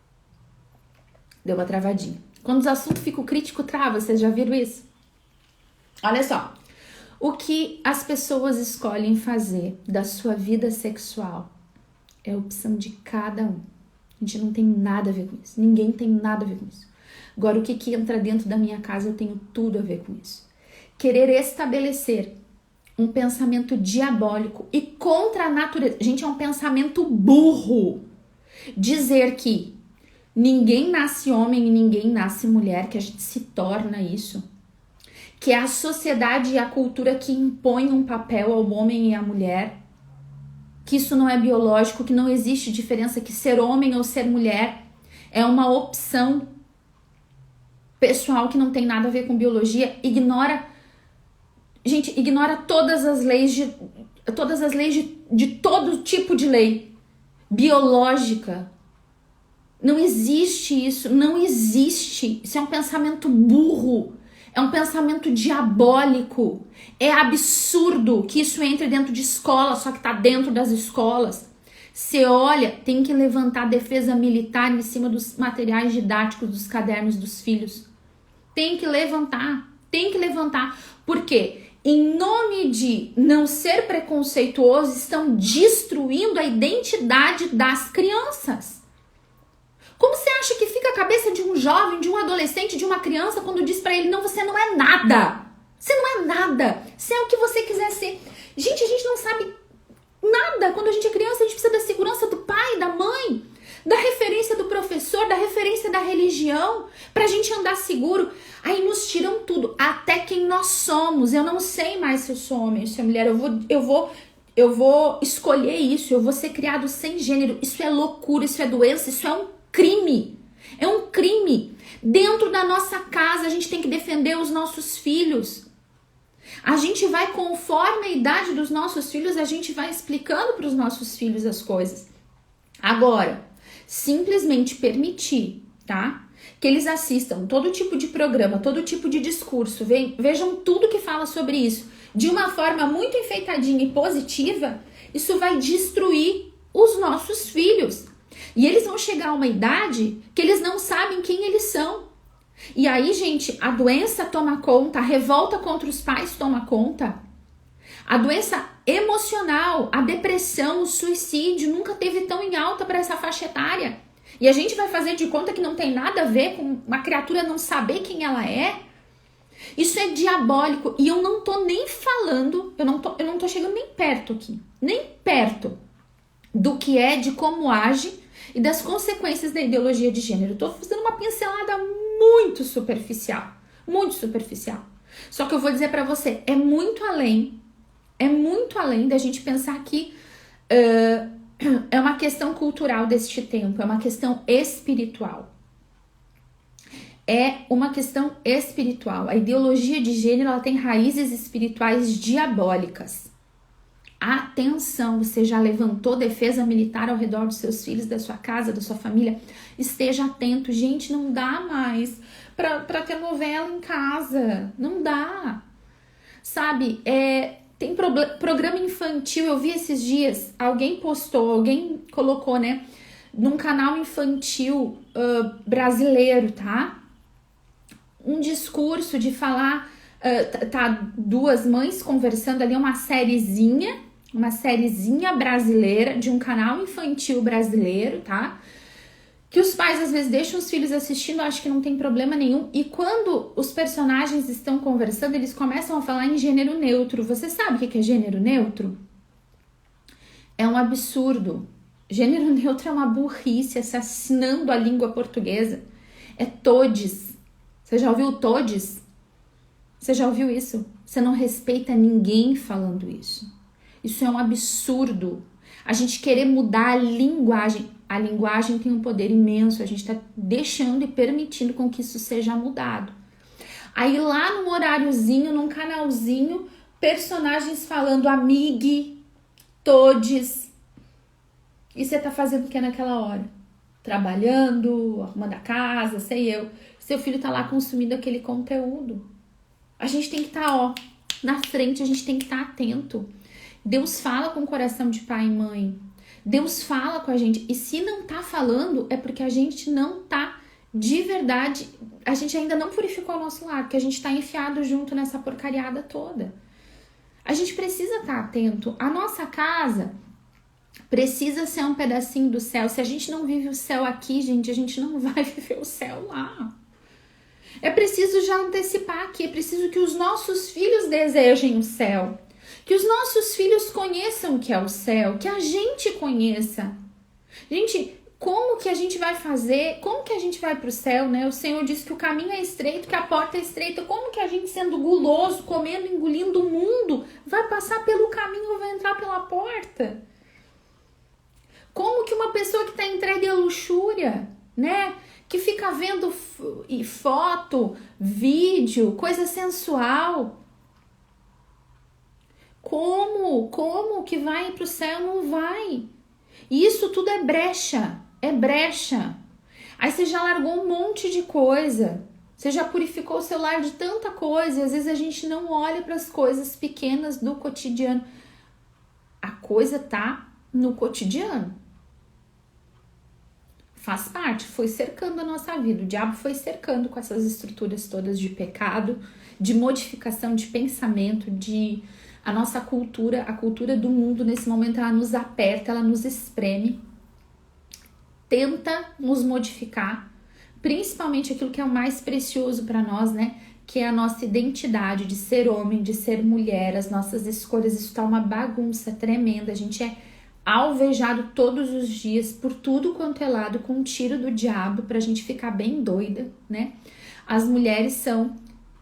Deu uma travadinha. Quando os assuntos ficam críticos, trava. Vocês já viram isso? Olha só. O que as pessoas escolhem fazer da sua vida sexual é a opção de cada um. A gente não tem nada a ver com isso. Ninguém tem nada a ver com isso. Agora, o que entra dentro da minha casa, eu tenho tudo a ver com isso. Querer estabelecer um pensamento diabólico e contra a natureza. Gente, é um pensamento burro. Dizer que ninguém nasce homem e ninguém nasce mulher, que a gente se torna isso. Que é a sociedade e a cultura que impõe um papel ao homem e à mulher. Que isso não é biológico, que não existe diferença, que ser homem ou ser mulher é uma opção pessoal que não tem nada a ver com biologia. Ignora todas as leis de todo tipo de lei biológica. Não existe isso, não existe. Isso é um pensamento burro, é um pensamento diabólico. É absurdo que isso entre dentro de escola, só que tá dentro das escolas. Você olha, tem que levantar a defesa militar em cima dos materiais didáticos, dos cadernos dos filhos. Tem que levantar. Por quê? Em nome de não ser preconceituoso, estão destruindo a identidade das crianças. Como você acha que fica a cabeça de um jovem, de um adolescente, de uma criança, quando diz pra ele, não, você não é nada. Você não é nada. Você é o que você quiser ser. Gente, a gente não sabe nada. Quando a gente é criança, a gente precisa da segurança do pai, da mãe, da referência do professor, da referência da religião, pra gente andar seguro. Aí nos tiram tudo, até quem nós somos. Eu não sei mais se eu sou homem ou se sou mulher. Eu vou escolher isso. Eu vou ser criado sem gênero. Isso é loucura, isso é doença, isso é um crime. É um crime. Dentro da nossa casa, a gente tem que defender os nossos filhos. A gente vai, conforme a idade dos nossos filhos, a gente vai explicando para os nossos filhos as coisas. Agora, simplesmente permitir, tá? Que eles assistam todo tipo de programa, todo tipo de discurso, vejam tudo que fala sobre isso, de uma forma muito enfeitadinha e positiva, isso vai destruir os nossos filhos. E eles vão chegar a uma idade que eles não sabem quem eles são. E aí, gente, a doença toma conta, a revolta contra os pais toma conta. A doença emocional, a depressão, o suicídio nunca teve tão em alta para essa faixa etária. E a gente vai fazer de conta que não tem nada a ver com uma criatura não saber quem ela é. Isso é diabólico. E eu não tô nem falando, eu não tô chegando nem perto aqui, nem perto do que é, de como age e das consequências da ideologia de gênero. Eu tô fazendo uma pincelada muito superficial, muito superficial. Só que eu vou dizer pra você, é muito além da gente pensar que é uma questão cultural deste tempo, é uma questão espiritual. É uma questão espiritual. A ideologia de gênero, ela tem raízes espirituais diabólicas. Atenção, você já levantou defesa militar ao redor dos seus filhos, da sua casa, da sua família? Esteja atento. Gente, não dá mais pra ter novela em casa. Não dá. Sabe, tem programa infantil. Eu vi esses dias, alguém postou, alguém colocou, né, num canal infantil brasileiro, tá? Um discurso de falar, tá duas mães conversando ali, uma sériezinha brasileira, de um canal infantil brasileiro, tá? Que os pais às vezes deixam os filhos assistindo, acho que não tem problema nenhum. E quando os personagens estão conversando, eles começam a falar em gênero neutro. Você sabe o que é gênero neutro? É um absurdo. Gênero neutro é uma burrice, assassinando a língua portuguesa. É todes. Você já ouviu todes? Você já ouviu isso? Você não respeita ninguém falando isso. Isso é um absurdo. A gente querer mudar a linguagem. A linguagem tem um poder imenso. A gente está deixando e permitindo com que isso seja mudado. Aí lá num horáriozinho, num canalzinho, personagens falando amigue, todes. E você tá fazendo o que naquela hora? Trabalhando, arrumando a casa, sei eu. Seu filho tá lá consumindo aquele conteúdo. A gente tem que estar, na frente, a gente tem que estar atento. Deus fala com o coração de pai e mãe. Deus fala com a gente. E se não tá falando, é porque a gente não tá de verdade. a gente ainda não purificou o nosso lar, porque a gente tá enfiado junto nessa porcariada toda. A gente precisa estar atento. A nossa casa precisa ser um pedacinho do céu. Se a gente não vive o céu aqui, gente, a gente não vai viver o céu lá. É preciso já antecipar aqui, é preciso que os nossos filhos desejem o céu, que os nossos filhos conheçam o que é o céu, que a gente conheça. Gente, como que a gente vai fazer? Como que a gente vai para o céu, né? O Senhor disse que o caminho é estreito, que a porta é estreita. Como que a gente, sendo guloso, comendo, engolindo o mundo, vai passar pelo caminho ou vai entrar pela porta? Como que uma pessoa que está entregue à luxúria, né? Que fica vendo foto, vídeo, coisa sensual. Como que vai para o céu? Não vai. E isso tudo é brecha. É brecha. Aí você já largou um monte de coisa. Você já purificou o seu lar de tanta coisa. E às vezes a gente não olha para as coisas pequenas do cotidiano. A coisa tá no cotidiano. Faz parte, foi cercando a nossa vida. O diabo foi cercando com essas estruturas todas de pecado, de modificação de pensamento, de a nossa cultura, a cultura do mundo nesse momento, ela nos aperta, ela nos espreme, tenta nos modificar, principalmente aquilo que é o mais precioso para nós, né? Que é a nossa identidade de ser homem, de ser mulher, as nossas escolhas. Isso tá uma bagunça tremenda, a gente é alvejado todos os dias por tudo quanto é lado com um tiro do diabo pra gente ficar bem doida, né? As mulheres são,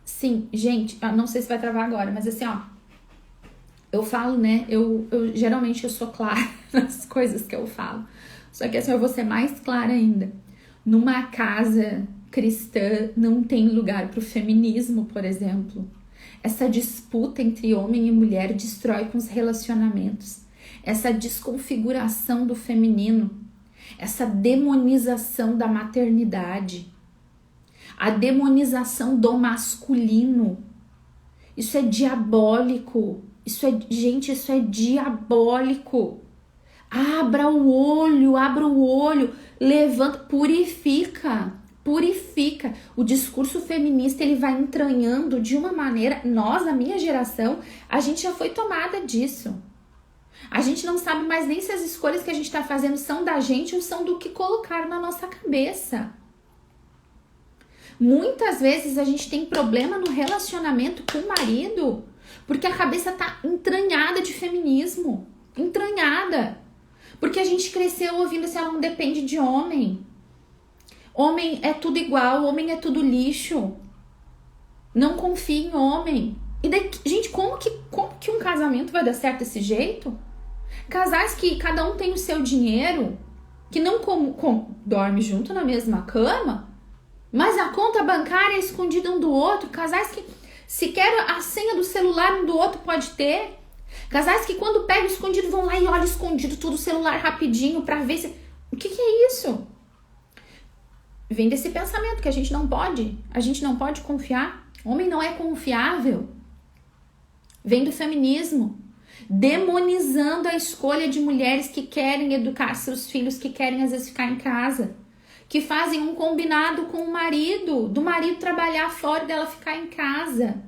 sim, gente, não sei se vai travar agora, mas assim, ó, eu falo, né, eu geralmente eu sou clara nas coisas que eu falo, só que assim, eu vou ser mais clara ainda. Numa casa cristã não tem lugar pro feminismo, por exemplo. Essa disputa entre homem e mulher destrói com os relacionamentos. Essa desconfiguração do feminino, essa demonização da maternidade, a demonização do masculino, isso é diabólico, gente, isso é diabólico. Abra o olho, levanta, purifica. O discurso feminista, ele vai entranhando de uma maneira, nós, a minha geração, a gente já foi tomada disso. A gente não sabe mais nem se as escolhas que a gente está fazendo são da gente ou são do que colocaram na nossa cabeça. Muitas vezes a gente tem problema no relacionamento com o marido porque a cabeça tá entranhada de feminismo. Entranhada. Porque a gente cresceu ouvindo assim, ela não depende de homem. Homem é tudo igual, homem é tudo lixo. Não confie em homem. E daí, gente, como que um casamento vai dar certo desse jeito? Casais que cada um tem o seu dinheiro, que não dorme junto na mesma cama, mas a conta bancária é escondida um do outro. Casais que sequer a senha do celular um do outro pode ter. Casais que quando pegam escondido vão lá e olham escondido tudo o celular rapidinho pra ver se... O que é isso? Vem desse pensamento que a gente não pode confiar. Homem não é confiável. Vem do feminismo, demonizando a escolha de mulheres que querem educar seus filhos, que querem às vezes ficar em casa, que fazem um combinado com o marido, do marido trabalhar fora e dela ficar em casa.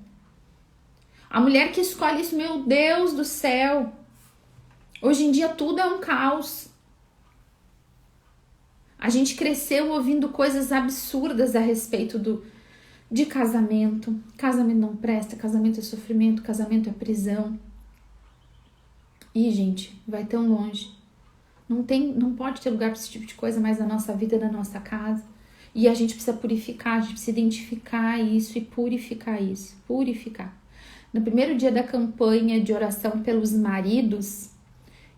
A mulher que escolhe isso, meu Deus do céu, hoje em dia tudo é um caos. A gente cresceu ouvindo coisas absurdas a respeito de casamento. Casamento não presta, casamento é sofrimento, casamento é prisão. E, gente, vai tão longe. Não pode ter lugar para esse tipo de coisa mais na nossa vida, na nossa casa. E a gente precisa purificar, a gente precisa identificar isso e purificar isso. Purificar. No primeiro dia da campanha de oração pelos maridos,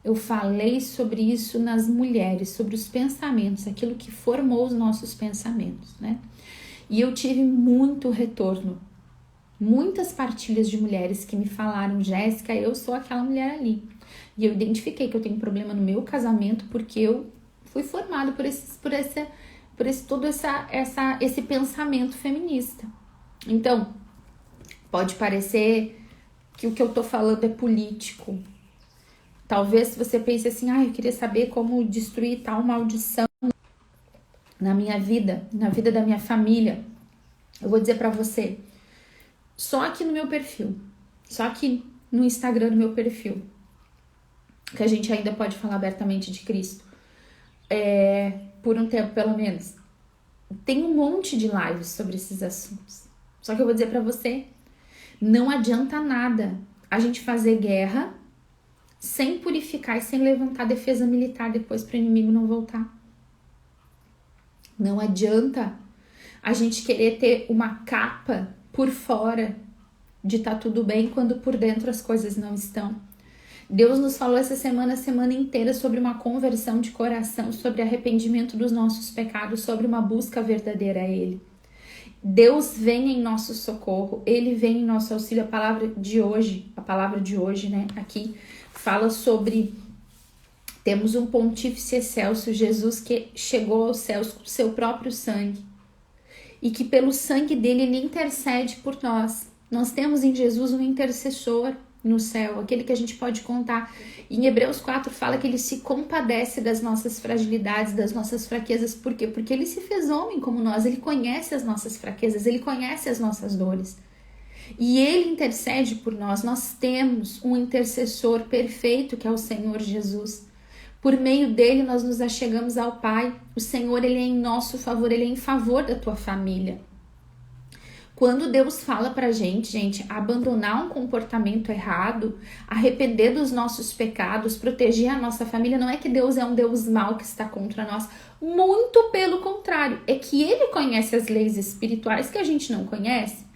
eu falei sobre isso nas mulheres, sobre os pensamentos, aquilo que formou os nossos pensamentos, né? E eu tive muito retorno, muitas partilhas de mulheres que me falaram, Jéssica, eu sou aquela mulher ali. E eu identifiquei que eu tenho problema no meu casamento porque eu fui formado por esse pensamento feminista. Então, pode parecer que o que eu tô falando é político. Talvez se você pense assim, eu queria saber como destruir tal maldição na minha vida, na vida da minha família. Eu vou dizer pra você, só aqui no meu perfil, só aqui no Instagram do meu perfil, que a gente ainda pode falar abertamente de Cristo, por um tempo pelo menos, tem um monte de lives sobre esses assuntos. Só que eu vou dizer pra você, não adianta nada a gente fazer guerra sem purificar e sem levantar defesa militar depois para o inimigo não voltar. Não adianta a gente querer ter uma capa por fora de tá tudo bem quando por dentro as coisas não estão. Deus nos falou essa semana, a semana inteira, sobre uma conversão de coração, sobre arrependimento dos nossos pecados, sobre uma busca verdadeira a Ele. Deus vem em nosso socorro, Ele vem em nosso auxílio. A palavra de hoje, né, aqui, fala sobre, temos um pontífice excelso, Jesus, que chegou aos céus com seu próprio sangue, e que pelo sangue dele, ele intercede por nós. Nós temos em Jesus um intercessor no céu, aquele que a gente pode contar. Em Hebreus 4 fala que ele se compadece das nossas fragilidades, das nossas fraquezas. Por quê? Porque ele se fez homem como nós, ele conhece as nossas fraquezas, ele conhece as nossas dores. E ele intercede por nós. Nós temos um intercessor perfeito, que é o Senhor Jesus. Por meio dele nós nos achegamos ao Pai. O Senhor, ele é em nosso favor, ele é em favor da tua família. Quando Deus fala pra gente, abandonar um comportamento errado, arrepender dos nossos pecados, proteger a nossa família, não é que Deus é um Deus mau que está contra nós. Muito pelo contrário, é que ele conhece as leis espirituais que a gente não conhece.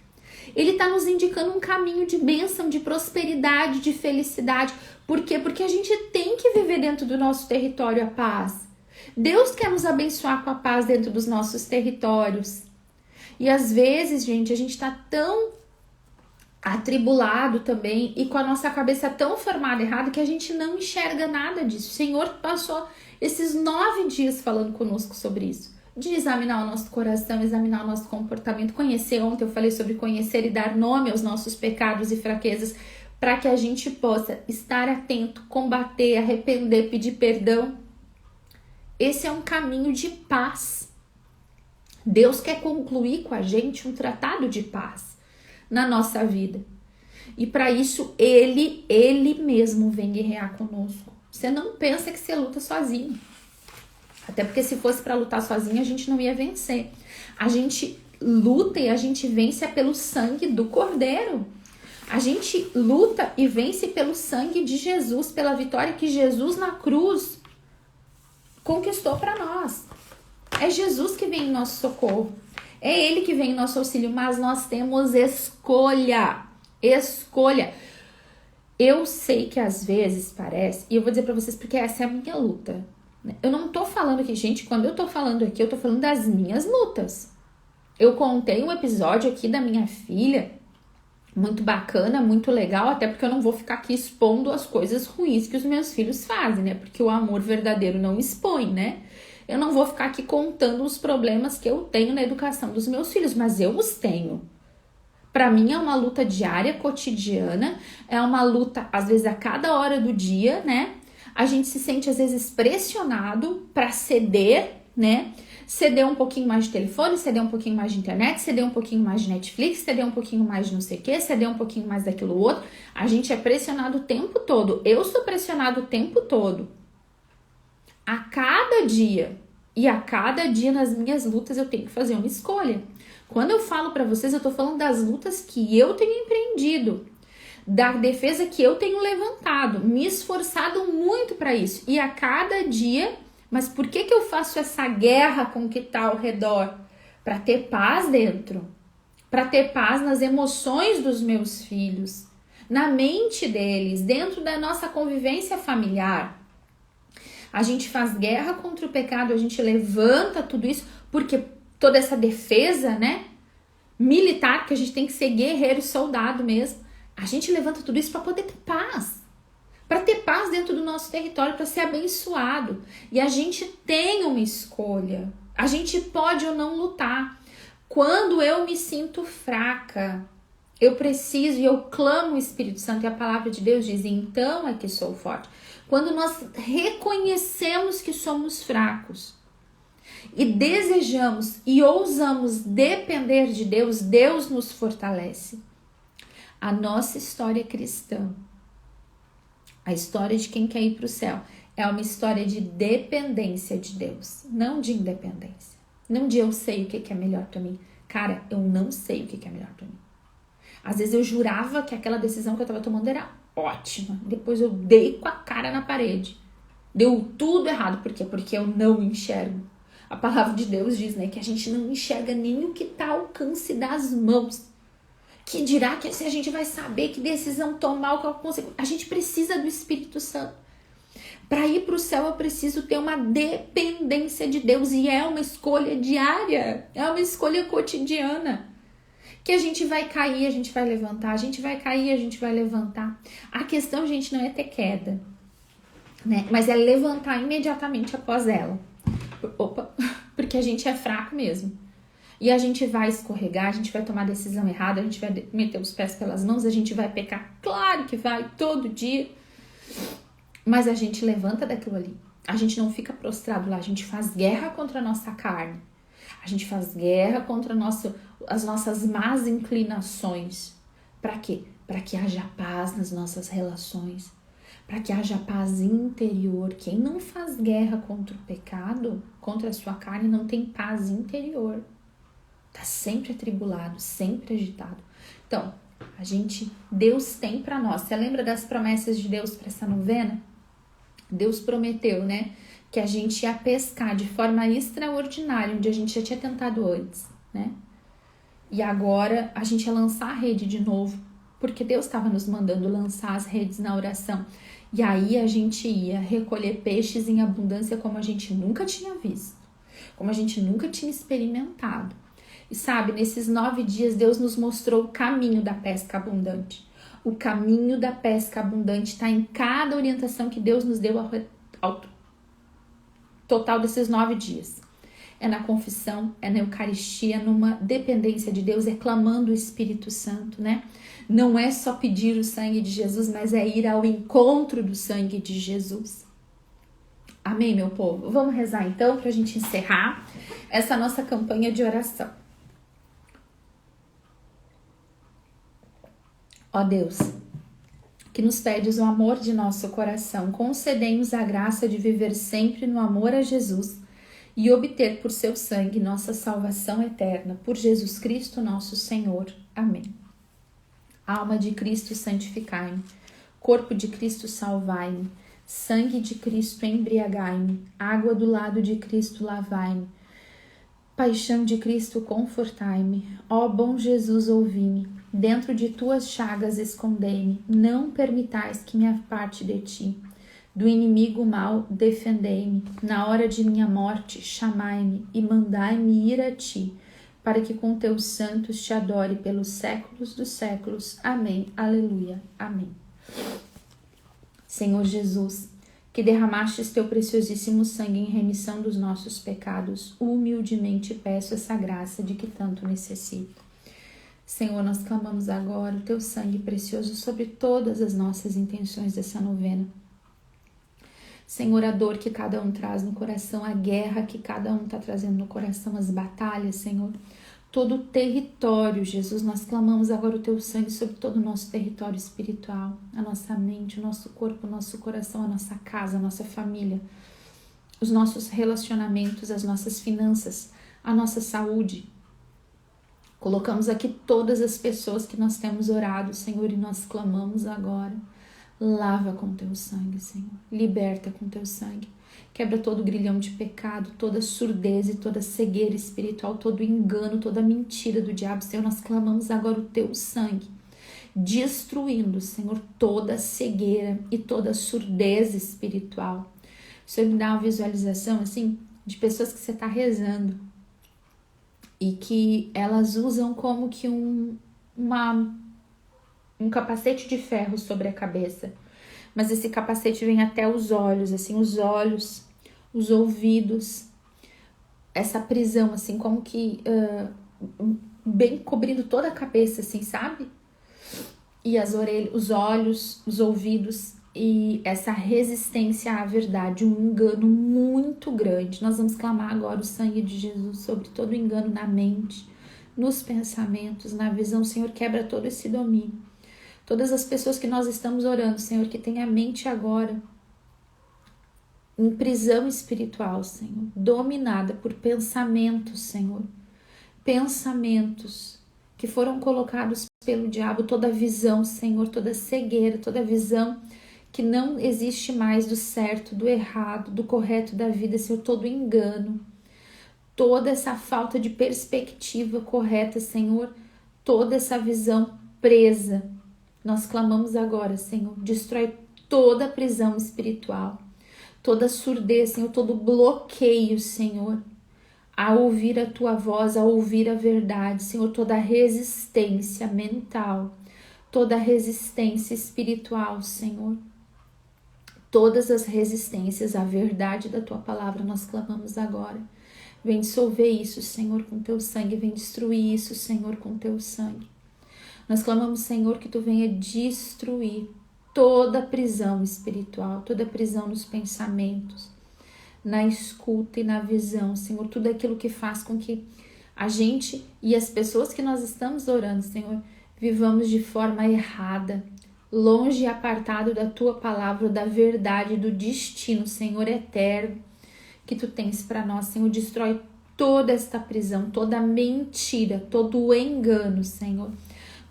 Ele está nos indicando um caminho de bênção, de prosperidade, de felicidade. Por quê? Porque a gente tem que viver dentro do nosso território a paz. Deus quer nos abençoar com a paz dentro dos nossos territórios. E às vezes, gente, a gente está tão atribulado também e com a nossa cabeça tão formada errado que a gente não enxerga nada disso. O Senhor passou esses 9 dias falando conosco sobre isso. De examinar o nosso coração, examinar o nosso comportamento, conhecer. Ontem eu falei sobre conhecer e dar nome aos nossos pecados e fraquezas para que a gente possa estar atento, combater, arrepender, pedir perdão. Esse é um caminho de paz. Deus quer concluir com a gente um tratado de paz na nossa vida. E para isso, Ele mesmo vem guerrear conosco. Você não pensa que você luta sozinho. Até porque se fosse para lutar sozinho, a gente não ia vencer. A gente luta e a gente vence pelo sangue do Cordeiro. A gente luta e vence pelo sangue de Jesus, pela vitória que Jesus na cruz conquistou para nós. É Jesus que vem em nosso socorro. É Ele que vem em nosso auxílio, mas nós temos escolha. Escolha. Eu sei que às vezes parece, e eu vou dizer pra vocês porque essa é a minha luta. Eu não tô falando aqui, gente, quando eu tô falando aqui, eu tô falando das minhas lutas. Eu contei um episódio aqui da minha filha, muito bacana, muito legal, até porque eu não vou ficar aqui expondo as coisas ruins que os meus filhos fazem, né? Porque o amor verdadeiro não expõe, né? Eu não vou ficar aqui contando os problemas que eu tenho na educação dos meus filhos, mas eu os tenho. Para mim é uma luta diária, cotidiana, é uma luta às vezes a cada hora do dia, né? A gente se sente às vezes pressionado para ceder, né? Ceder um pouquinho mais de telefone, ceder um pouquinho mais de internet, ceder um pouquinho mais de Netflix, ceder um pouquinho mais de não sei o que, ceder um pouquinho mais daquilo outro. A gente é pressionado o tempo todo. Eu sou pressionado o tempo todo. A cada dia e a cada dia nas minhas lutas eu tenho que fazer uma escolha. Quando eu falo para vocês, eu tô falando das lutas que eu tenho empreendido, da defesa que eu tenho levantado, me esforçado muito para isso. E a cada dia, mas por que eu faço essa guerra com o que tá ao redor? Para ter paz dentro, para ter paz nas emoções dos meus filhos, na mente deles, dentro da nossa convivência familiar. A gente faz guerra contra o pecado, a gente levanta tudo isso, porque toda essa defesa, né, militar, que a gente tem que ser guerreiro, soldado mesmo, a gente levanta tudo isso para poder ter paz. Para ter paz dentro do nosso território, para ser abençoado. E a gente tem uma escolha. A gente pode ou não lutar. Quando eu me sinto fraca, eu preciso e eu clamo o Espírito Santo, e a palavra de Deus diz, então é que sou forte. Quando nós reconhecemos que somos fracos e desejamos e ousamos depender de Deus, Deus nos fortalece. A nossa história cristã, a história de quem quer ir para o céu, é uma história de dependência de Deus, não de independência. Não de eu sei o que é melhor para mim. Cara, eu não sei o que é melhor para mim. Às vezes eu jurava que aquela decisão que eu estava tomando era ótima. Depois eu dei com a cara na parede. Deu tudo errado. Por quê? Porque eu não enxergo. A palavra de Deus diz, né, que a gente não enxerga nem o que está ao alcance das mãos. Que dirá que se a gente vai saber que decisão tomar, qual consequência. A gente precisa do Espírito Santo. Para ir para o céu eu preciso ter uma dependência de Deus. E é uma escolha diária. É uma escolha cotidiana. Que a gente vai cair, a gente vai levantar. A gente vai cair, a gente vai levantar. A questão, gente, não é ter queda, né? Mas é levantar imediatamente após ela. Porque a gente é fraco mesmo. E a gente vai escorregar, a gente vai tomar decisão errada, a gente vai meter os pés pelas mãos, a gente vai pecar. Claro que vai, todo dia. Mas a gente levanta daquilo ali. A gente não fica prostrado lá, a gente faz guerra contra a nossa carne. A gente faz guerra contra as nossas más inclinações. Para quê? Para que haja paz nas nossas relações. Para que haja paz interior. Quem não faz guerra contra o pecado, contra a sua carne, não tem paz interior. Tá sempre atribulado, sempre agitado. Então, Deus tem para nós. Você lembra das promessas de Deus para essa novena? Deus prometeu, né, que a gente ia pescar de forma extraordinária, onde a gente já tinha tentado antes, né? E agora a gente ia lançar a rede de novo, porque Deus estava nos mandando lançar as redes na oração. E aí a gente ia recolher peixes em abundância como a gente nunca tinha visto, como a gente nunca tinha experimentado. E sabe, nesses 9 dias Deus nos mostrou o caminho da pesca abundante. O caminho da pesca abundante está em cada orientação que Deus nos deu ao total desses 9 dias. É na confissão, é na Eucaristia, numa dependência de Deus, é clamando o Espírito Santo, né? Não é só pedir o sangue de Jesus, mas é ir ao encontro do sangue de Jesus. Amém, meu povo? Vamos rezar então para a gente encerrar essa nossa campanha de oração. Ó Deus, que nos pedes o amor de nosso coração, concedei-nos a graça de viver sempre no amor a Jesus e obter por seu sangue nossa salvação eterna, por Jesus Cristo nosso Senhor. Amém. Alma de Cristo, santificai-me. Corpo de Cristo, salvai-me. Sangue de Cristo, embriagai-me. Água do lado de Cristo, lavai-me. Paixão de Cristo, confortai-me. Ó bom Jesus, ouvi-me. Dentro de tuas chagas escondei-me. Não permitais que me aparte de ti. Do inimigo mal, defendei-me. Na hora de minha morte, chamai-me e mandai-me ir a ti, para que com teus santos te adore pelos séculos dos séculos. Amém. Aleluia. Amém. Senhor Jesus, que derramastes teu preciosíssimo sangue em remissão dos nossos pecados, humildemente peço essa graça de que tanto necessito. Senhor, nós clamamos agora o teu sangue precioso sobre todas as nossas intenções dessa novena. Senhor, a dor que cada um traz no coração, a guerra que cada um está trazendo no coração, as batalhas, Senhor, todo o território, Jesus, nós clamamos agora o teu sangue sobre todo o nosso território espiritual, a nossa mente, o nosso corpo, o nosso coração, a nossa casa, a nossa família, os nossos relacionamentos, as nossas finanças, a nossa saúde. Colocamos aqui todas as pessoas que nós temos orado, Senhor, e nós clamamos agora. Lava com teu sangue, Senhor. Liberta com teu sangue. Quebra todo grilhão de pecado, toda surdez e toda cegueira espiritual, todo engano, toda mentira do diabo. Senhor, nós clamamos agora o teu sangue, destruindo, Senhor, toda cegueira e toda surdez espiritual. O Senhor me dá uma visualização, assim, de pessoas que você está rezando e que elas usam como que um capacete de ferro sobre a cabeça, mas esse capacete vem até os olhos, assim, os olhos, os ouvidos, essa prisão, assim, como que bem cobrindo toda a cabeça, assim, sabe? E as orelhas, os olhos, os ouvidos, e essa resistência à verdade, um engano muito grande. Nós vamos clamar agora o sangue de Jesus sobre todo engano na mente, nos pensamentos, na visão. Senhor, quebra todo esse domínio. Todas as pessoas que nós estamos orando, Senhor, que tem a mente agora em prisão espiritual, Senhor, dominada por pensamentos, Senhor, pensamentos que foram colocados pelo diabo, toda visão, Senhor, toda cegueira, toda visão que não existe mais do certo, do errado, do correto da vida, Senhor, todo engano, toda essa falta de perspectiva correta, Senhor, toda essa visão presa. Nós clamamos agora, Senhor, destrói toda a prisão espiritual, toda surdez, Senhor, todo bloqueio, Senhor, a ouvir a Tua voz, a ouvir a verdade, Senhor, toda resistência mental, toda resistência espiritual, Senhor, todas as resistências à verdade da Tua palavra, nós clamamos agora. Vem dissolver isso, Senhor, com Teu sangue, vem destruir isso, Senhor, com Teu sangue. Nós clamamos, Senhor, que Tu venha destruir toda prisão espiritual, toda prisão nos pensamentos, na escuta e na visão, Senhor, tudo aquilo que faz com que a gente e as pessoas que nós estamos orando, Senhor, vivamos de forma errada, longe e apartado da Tua palavra, da verdade, do destino, Senhor, eterno, que Tu tens para nós, Senhor. Destrói toda esta prisão, toda mentira, todo o engano, Senhor,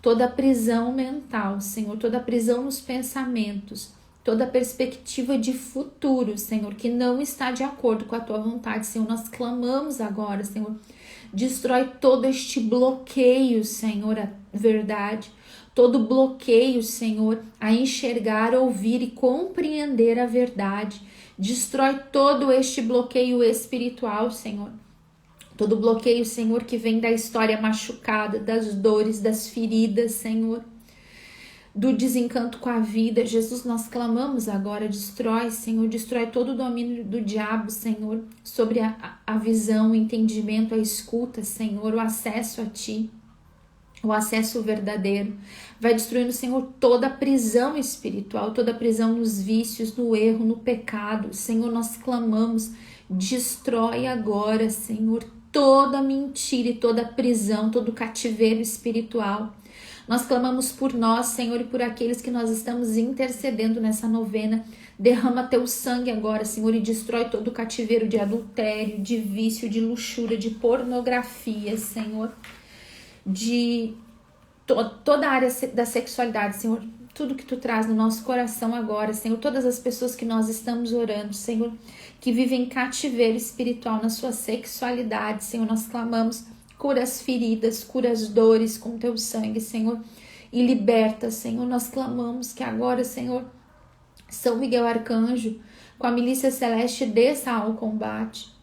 toda prisão mental, Senhor, toda prisão nos pensamentos, toda perspectiva de futuro, Senhor, que não está de acordo com a Tua vontade, Senhor. Nós clamamos agora, Senhor, destrói todo este bloqueio, Senhor, a verdade, todo bloqueio, Senhor, a enxergar, ouvir e compreender a verdade. Destrói todo este bloqueio espiritual, Senhor. Todo bloqueio, Senhor, que vem da história machucada, das dores, das feridas, Senhor, do desencanto com a vida. Jesus, nós clamamos agora, destrói, Senhor, destrói todo o domínio do diabo, Senhor, sobre a visão, o entendimento, a escuta, Senhor, o acesso a Ti, o acesso verdadeiro. Vai destruindo, Senhor, toda a prisão espiritual, toda a prisão nos vícios, no erro, no pecado. Senhor, nós clamamos, destrói agora, Senhor, toda mentira e toda prisão, todo cativeiro espiritual. Nós clamamos por nós, Senhor, e por aqueles que nós estamos intercedendo nessa novena. Derrama Teu sangue agora, Senhor, e destrói todo o cativeiro de adultério, de vício, de luxúria, de pornografia, Senhor, de toda a área da sexualidade, Senhor. Tudo que Tu traz no nosso coração agora, Senhor. Todas as pessoas que nós estamos orando, Senhor, que vivem cativeiro espiritual na sua sexualidade, Senhor, nós clamamos, cura as feridas, cura as dores com Teu sangue, Senhor, e liberta, Senhor. Nós clamamos que agora, Senhor, São Miguel Arcanjo, com a milícia celeste, desça ao combate,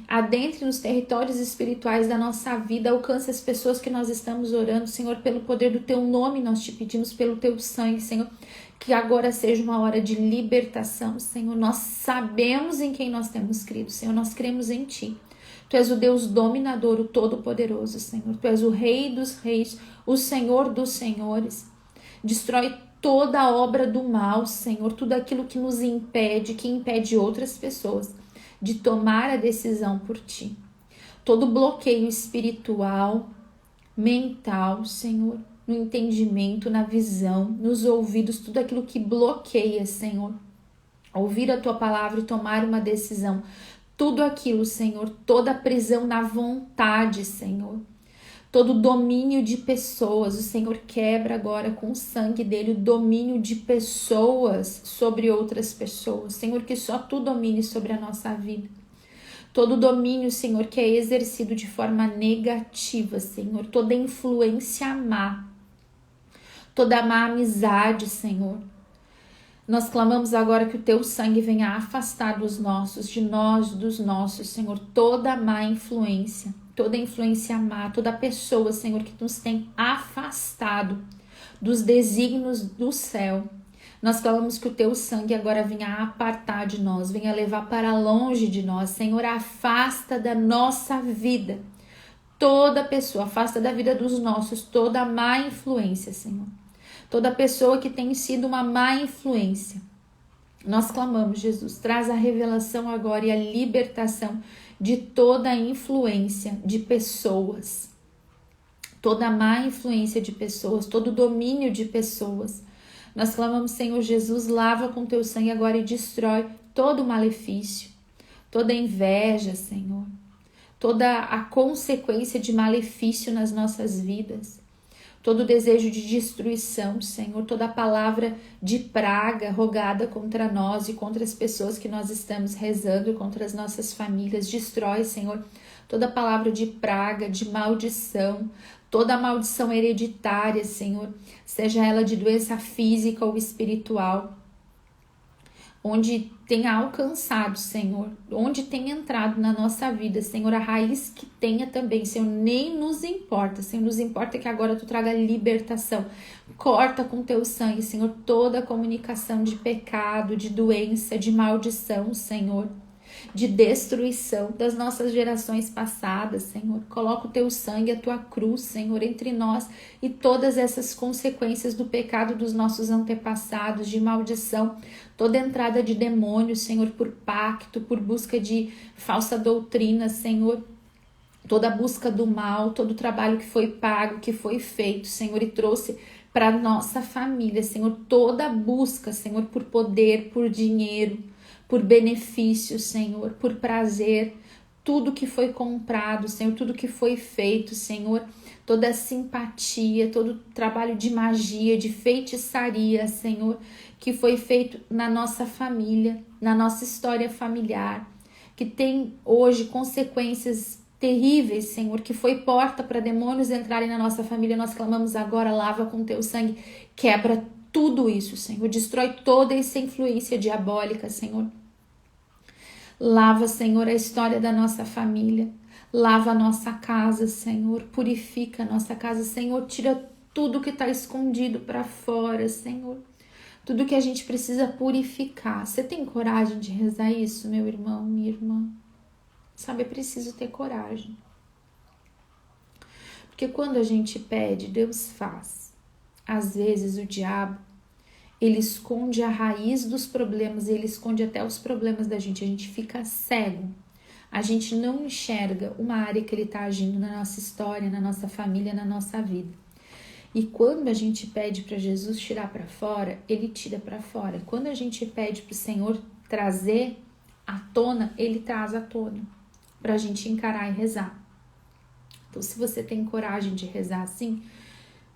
adentre nos territórios espirituais da nossa vida, alcance as pessoas que nós estamos orando, Senhor, pelo poder do Teu nome, nós te pedimos, pelo Teu sangue, Senhor, que agora seja uma hora de libertação, Senhor. Nós sabemos em quem nós temos crido, Senhor, nós cremos em Ti. Tu és o Deus dominador, o Todo-Poderoso, Senhor. Tu és o Rei dos Reis, o Senhor dos Senhores. Destrói toda a obra do mal, Senhor, tudo aquilo que nos impede, que impede outras pessoas de tomar a decisão por Ti. Todo bloqueio espiritual, mental, Senhor, no entendimento, na visão, nos ouvidos, tudo aquilo que bloqueia, Senhor, ouvir a Tua palavra e tomar uma decisão. Tudo aquilo, Senhor, toda prisão na vontade, Senhor, todo domínio de pessoas, o Senhor quebra agora com o sangue dele o domínio de pessoas sobre outras pessoas. Senhor, que só Tu domine sobre a nossa vida. Todo domínio, Senhor, que é exercido de forma negativa, Senhor, toda influência má, toda má amizade, Senhor. Nós clamamos agora que o Teu sangue venha afastar dos nossos, de nós, dos nossos, Senhor, toda má influência, toda influência má, toda pessoa, Senhor, que nos tem afastado dos desígnios do céu. Nós clamamos que o Teu sangue agora venha apartar de nós, venha levar para longe de nós, Senhor, afasta da nossa vida toda pessoa, afasta da vida dos nossos toda má influência, Senhor. Toda pessoa que tem sido uma má influência, Nós clamamos, Jesus, traz a revelação agora e a libertação de toda a influência de pessoas, toda a má influência de pessoas, todo o domínio de pessoas. Nós clamamos, Senhor Jesus, lava com teu sangue agora e destrói todo o malefício, toda a inveja, Senhor, toda a consequência de malefício nas nossas vidas, todo o desejo de destruição, Senhor, toda a palavra de praga rogada contra nós e contra as pessoas que nós estamos rezando, contra as nossas famílias. Destrói, Senhor, toda a palavra de praga, de maldição, toda a maldição hereditária, Senhor, seja ela de doença física ou espiritual, onde tenha alcançado, Senhor, onde tenha entrado na nossa vida, Senhor, a raiz que tenha também, Senhor, nem nos importa, Senhor, nos importa que agora Tu traga libertação, corta com Teu sangue, Senhor, toda a comunicação de pecado, de doença, de maldição, Senhor, de destruição das nossas gerações passadas, Senhor. Coloca o Teu sangue, a Tua cruz, Senhor, entre nós e todas essas consequências do pecado dos nossos antepassados, de maldição, toda entrada de demônios, Senhor, por pacto, por busca de falsa doutrina, Senhor, toda a busca do mal, todo o trabalho que foi pago, que foi feito, Senhor, e trouxe para nossa família, Senhor, toda a busca, Senhor, por poder, por dinheiro, por benefício, Senhor, por prazer, tudo que foi comprado, Senhor, tudo que foi feito, Senhor, toda a simpatia, todo o trabalho de magia, de feitiçaria, Senhor, que foi feito na nossa família, na nossa história familiar, que tem hoje consequências terríveis, Senhor, que foi porta para demônios entrarem na nossa família. Nós clamamos agora, lava com Teu sangue, quebra tudo isso, Senhor, destrói toda essa influência diabólica, Senhor. Lava, Senhor, a história da nossa família, lava a nossa casa, Senhor, purifica a nossa casa, Senhor, tira tudo que está escondido para fora, Senhor, tudo que a gente precisa purificar. Você tem coragem de rezar isso, meu irmão, minha irmã? Sabe, é preciso ter coragem, porque quando a gente pede, Deus faz. Às vezes o diabo, ele esconde a raiz dos problemas, ele esconde até os problemas da gente, a gente fica cego, a gente não enxerga uma área que ele está agindo na nossa história, na nossa família, na nossa vida. E quando a gente pede para Jesus tirar para fora, ele tira para fora. Quando a gente pede para o Senhor trazer à tona, ele traz à tona, para a gente encarar e rezar. Então, se você tem coragem de rezar assim,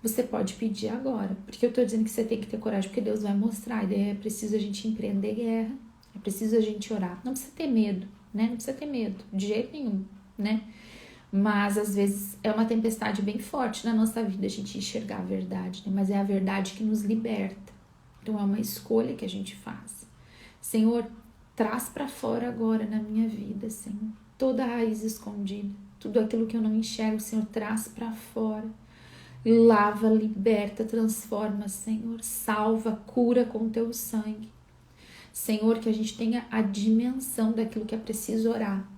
você pode pedir agora, porque eu tô dizendo que você tem que ter coragem, porque Deus vai mostrar, e daí é preciso a gente empreender guerra, é preciso a gente orar, não precisa ter medo, né, não precisa ter medo, de jeito nenhum, né, mas às vezes é uma tempestade bem forte na nossa vida a gente enxergar a verdade, né? Mas é a verdade que nos liberta, então é uma escolha que a gente faz. Senhor, traz para fora agora na minha vida, Senhor, toda a raiz escondida, tudo aquilo que eu não enxergo, Senhor, traz para fora. Lava, liberta, transforma, Senhor, salva, cura com Teu sangue. Senhor, que a gente tenha a dimensão daquilo que é preciso orar.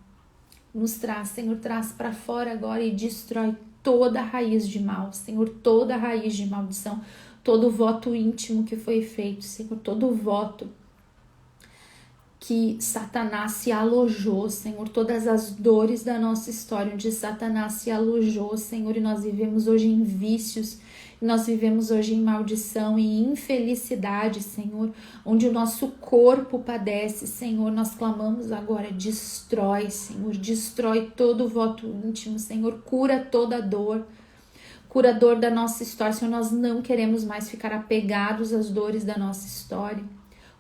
Nos traz, Senhor, traz para fora agora e destrói toda a raiz de mal, Senhor, toda a raiz de maldição, todo o voto íntimo que foi feito, Senhor, todo o voto que Satanás se alojou, Senhor, todas as dores da nossa história, onde Satanás se alojou, Senhor, e nós vivemos hoje em vícios, nós vivemos hoje em maldição e infelicidade, Senhor, onde o nosso corpo padece, Senhor, nós clamamos agora, destrói, Senhor, destrói todo o voto íntimo, Senhor, cura toda a dor, cura a dor da nossa história, Senhor, nós não queremos mais ficar apegados às dores da nossa história.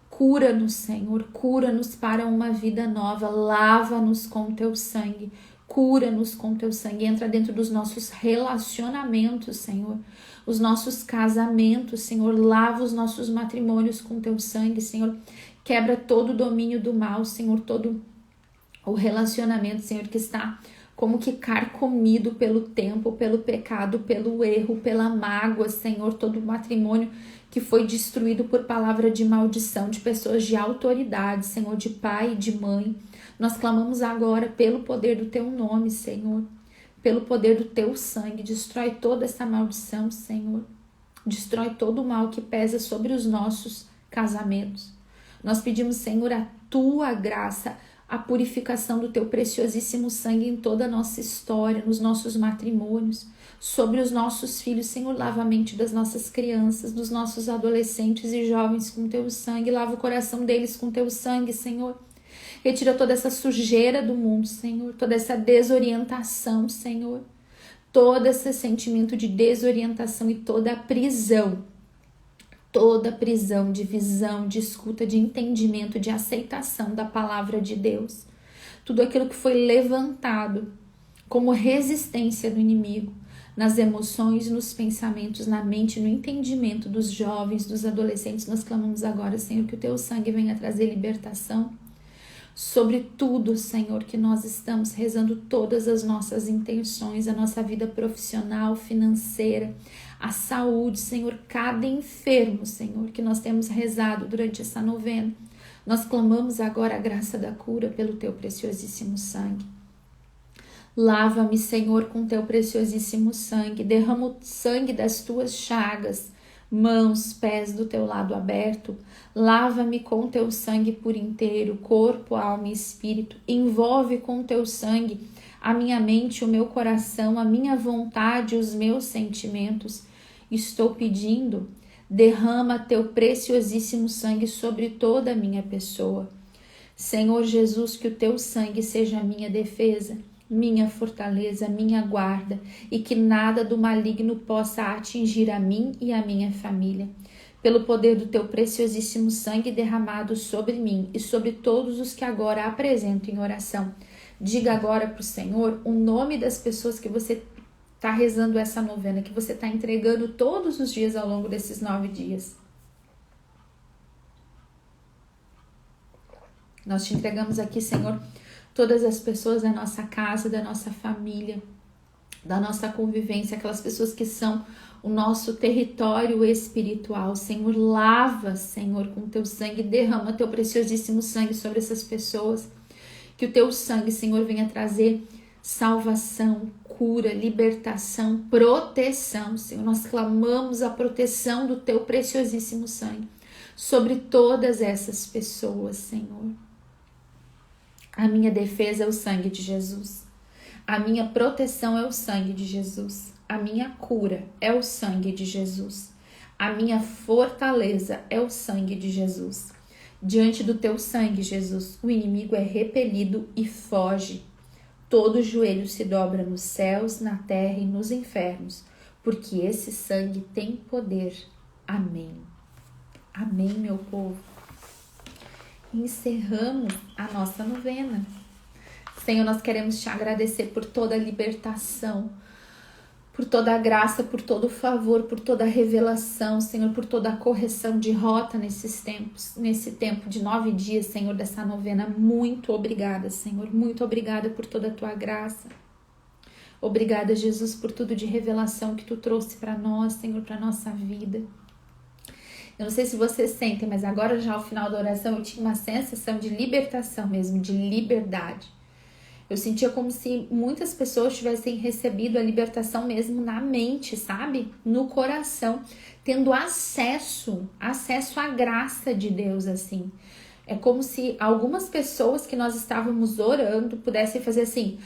Cura-nos, Senhor, cura-nos para uma vida nova, lava-nos com Teu sangue, cura-nos com Teu sangue, entra dentro dos nossos relacionamentos, Senhor, os nossos casamentos, Senhor, lava os nossos matrimônios com Teu sangue, Senhor, quebra todo o domínio do mal, Senhor, todo o relacionamento, Senhor, que está como que carcomido pelo tempo, pelo pecado, pelo erro, pela mágoa, Senhor, todo o matrimônio que foi destruído por palavra de maldição, de pessoas de autoridade, Senhor, de pai e de mãe. Nós clamamos agora pelo poder do Teu nome, Senhor, pelo poder do Teu sangue, destrói toda essa maldição, Senhor, destrói todo o mal que pesa sobre os nossos casamentos. Nós pedimos, Senhor, a tua graça, a purificação do teu preciosíssimo sangue em toda a nossa história, nos nossos matrimônios, sobre os nossos filhos. Senhor, lava a mente das nossas crianças, dos nossos adolescentes e jovens com teu sangue, lava o coração deles com teu sangue, Senhor. Retira toda essa sujeira do mundo, Senhor, toda essa desorientação, Senhor, todo esse sentimento de desorientação e toda a prisão de visão, de escuta, de entendimento, de aceitação da palavra de Deus. Tudo aquilo que foi levantado como resistência do inimigo nas emoções, nos pensamentos, na mente, no entendimento dos jovens, dos adolescentes, nós clamamos agora, Senhor, que o teu sangue venha trazer libertação sobre tudo, Senhor, que nós estamos rezando todas as nossas intenções, a nossa vida profissional, financeira, a saúde, Senhor, cada enfermo, Senhor, que nós temos rezado durante essa novena. Nós clamamos agora a graça da cura pelo teu preciosíssimo sangue. Lava-me, Senhor, com teu preciosíssimo sangue, derrama o sangue das tuas chagas, mãos, pés do teu lado aberto, lava-me com teu sangue por inteiro, corpo, alma e espírito, envolve com teu sangue a minha mente, o meu coração, a minha vontade, os meus sentimentos. Estou pedindo, derrama teu preciosíssimo sangue sobre toda a minha pessoa. Senhor Jesus, que o teu sangue seja a minha defesa, minha fortaleza, minha guarda, e que nada do maligno possa atingir a mim e a minha família. Pelo poder do teu preciosíssimo sangue derramado sobre mim e sobre todos os que agora apresento em oração. Diga agora para o Senhor o nome das pessoas que você está rezando essa novena, que você está entregando todos os dias ao longo desses 9 dias. Nós te entregamos aqui, Senhor, todas as pessoas da nossa casa, da nossa família, da nossa convivência, aquelas pessoas que são o nosso território espiritual. Senhor, lava, Senhor, com teu sangue, derrama teu preciosíssimo sangue sobre essas pessoas. Que o teu sangue, Senhor, venha trazer salvação, cura, libertação, proteção. Senhor, nós clamamos a proteção do teu preciosíssimo sangue sobre todas essas pessoas, Senhor. A minha defesa é o sangue de Jesus. A minha proteção é o sangue de Jesus. A minha cura é o sangue de Jesus. A minha fortaleza é o sangue de Jesus. Diante do teu sangue, Jesus, o inimigo é repelido e foge. Todo joelho se dobra nos céus, na terra e nos infernos, porque esse sangue tem poder. Amém. Amém, meu povo. Encerramos a nossa novena. Senhor, nós queremos te agradecer por toda a libertação, por toda a graça, por todo o favor, por toda a revelação, Senhor, por toda a correção de rota nesses tempos, nesse tempo de 9 dias, Senhor, dessa novena. Muito obrigada, Senhor, muito obrigada por toda a tua graça. Obrigada, Jesus, por tudo de revelação que tu trouxe para nós, Senhor, para nossa vida. Eu não sei se vocês sentem, mas agora já ao final da oração eu tinha uma sensação de libertação mesmo, de liberdade. Eu sentia como se muitas pessoas tivessem recebido a libertação mesmo na mente, sabe? No coração, tendo acesso à graça de Deus, assim. É como se algumas pessoas que nós estávamos orando pudessem fazer assim,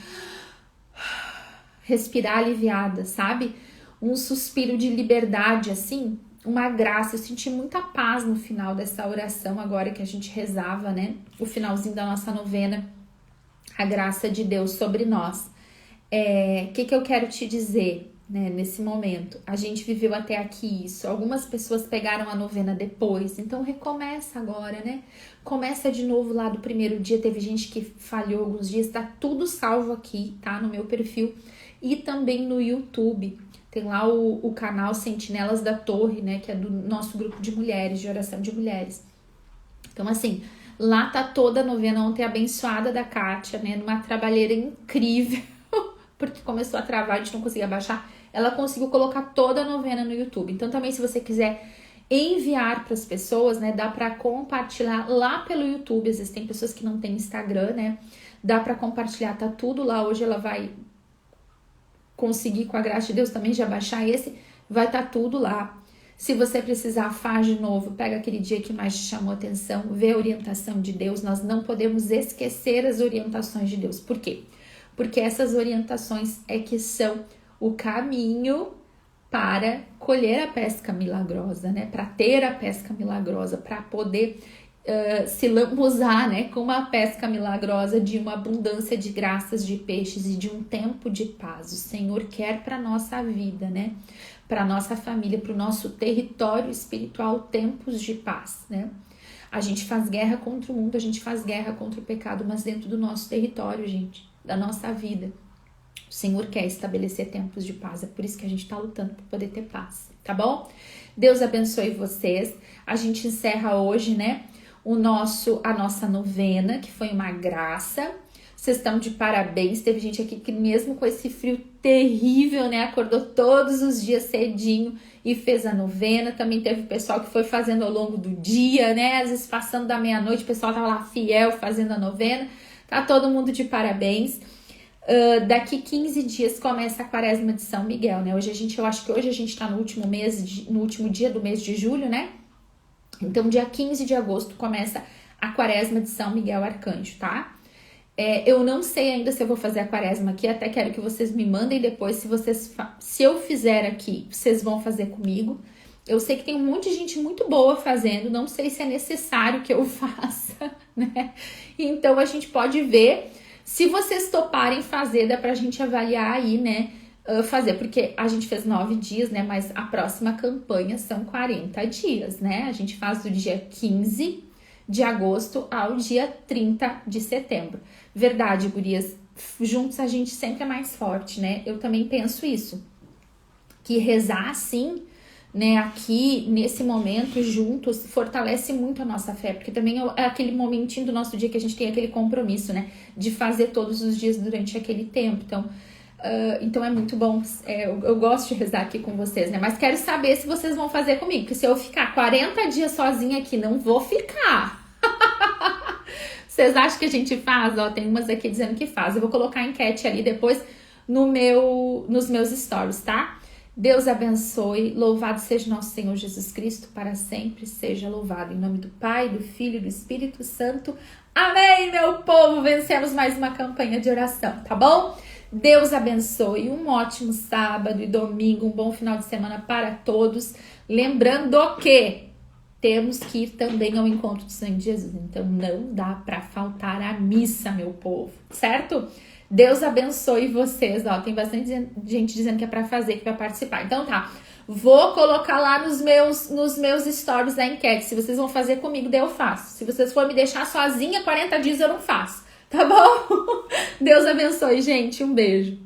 respirar aliviada, sabe? Um suspiro de liberdade, assim, uma graça. Eu senti muita paz no final dessa oração agora que a gente rezava, né? O finalzinho da nossa novena. A graça de Deus sobre nós. Que eu quero te dizer, né, nesse momento? A gente viveu até aqui isso. Algumas pessoas pegaram a novena depois, então recomeça agora, né? Começa de novo lá do primeiro dia. Teve gente que falhou alguns dias, tá tudo salvo aqui, tá? No meu perfil e também no YouTube. Tem lá o canal Sentinelas da Torre, né? Que é do nosso grupo de mulheres, de oração de mulheres. Então, assim, lá tá toda a novena ontem abençoada da Kátia, né? Numa trabalheira incrível, porque começou a travar, a gente não conseguia baixar. Ela conseguiu colocar toda a novena no YouTube. Então também, se você quiser enviar para as pessoas, né? Dá para compartilhar lá pelo YouTube. Às vezes tem pessoas que não tem Instagram, né? Dá para compartilhar, tá tudo lá. Hoje ela vai conseguir, com a graça de Deus, também já baixar esse. Vai estar tudo lá. Se você precisar, faz de novo, pega aquele dia que mais te chamou atenção, vê a orientação de Deus. Nós não podemos esquecer as orientações de Deus. Por quê? Porque essas orientações é que são o caminho para colher a pesca milagrosa, né? Para ter a pesca milagrosa, para poder se lambuzar, né? Com uma pesca milagrosa de uma abundância de graças, de peixes e de um tempo de paz. O Senhor quer para nossa vida, né? Para nossa família, para o nosso território espiritual, tempos de paz, né? A gente faz guerra contra o mundo, a gente faz guerra contra o pecado, mas dentro do nosso território, gente, da nossa vida. O Senhor quer estabelecer tempos de paz, é por isso que a gente está lutando para poder ter paz, tá bom? Deus abençoe vocês. A gente encerra hoje, né, a nossa novena, que foi uma graça. Vocês estão de parabéns. Teve gente aqui que mesmo com esse frio terrível, né, acordou todos os dias cedinho e fez a novena. Também teve pessoal que foi fazendo ao longo do dia, né, às vezes passando da meia-noite, o pessoal tava lá fiel fazendo a novena. Tá todo mundo de parabéns. Daqui 15 dias começa a quaresma de São Miguel, né? Eu acho que hoje a gente tá no último dia do mês de julho, né? Então, dia 15 de agosto começa a quaresma de São Miguel Arcanjo, tá? Eu não sei ainda se eu vou fazer a quaresma aqui, até quero que vocês me mandem depois se eu fizer aqui, vocês vão fazer comigo. Eu sei que tem um monte de gente muito boa fazendo, não sei se é necessário que eu faça, né? Então, a gente pode ver. Se vocês toparem fazer, dá pra gente avaliar aí, né, fazer, porque a gente fez 9 dias, né, mas a próxima campanha são 40 dias, né, a gente faz do dia 15 de agosto ao dia 30 de setembro. Verdade, gurias, juntos a gente sempre é mais forte, né, eu também penso isso, que rezar assim, né, aqui, nesse momento, juntos, fortalece muito a nossa fé, porque também é aquele momentinho do nosso dia que a gente tem aquele compromisso, né, de fazer todos os dias durante aquele tempo. Então é muito bom, eu gosto de rezar aqui com vocês, né, mas quero saber se vocês vão fazer comigo, porque se eu ficar 40 dias sozinha aqui, não vou ficar. Vocês acham que a gente faz? Ó, tem umas aqui dizendo que faz. Eu vou colocar a enquete ali depois nos meus stories, tá? Deus abençoe, louvado seja nosso Senhor Jesus Cristo, para sempre seja louvado. Em nome do Pai, do Filho e do Espírito Santo. Amém, meu povo! Vencemos mais uma campanha de oração, tá bom? Deus abençoe, um ótimo sábado e domingo, um bom final de semana para todos. Lembrando que temos que ir também ao encontro do sangue de Jesus, então não dá para faltar a missa, meu povo, certo? Deus abençoe vocês, ó, tem bastante gente dizendo que é pra fazer, que vai participar. Então tá, vou colocar lá nos meus stories da enquete, se vocês vão fazer comigo, daí eu faço. Se vocês forem me deixar sozinha 40 dias, eu não faço, tá bom? Deus abençoe, gente, um beijo.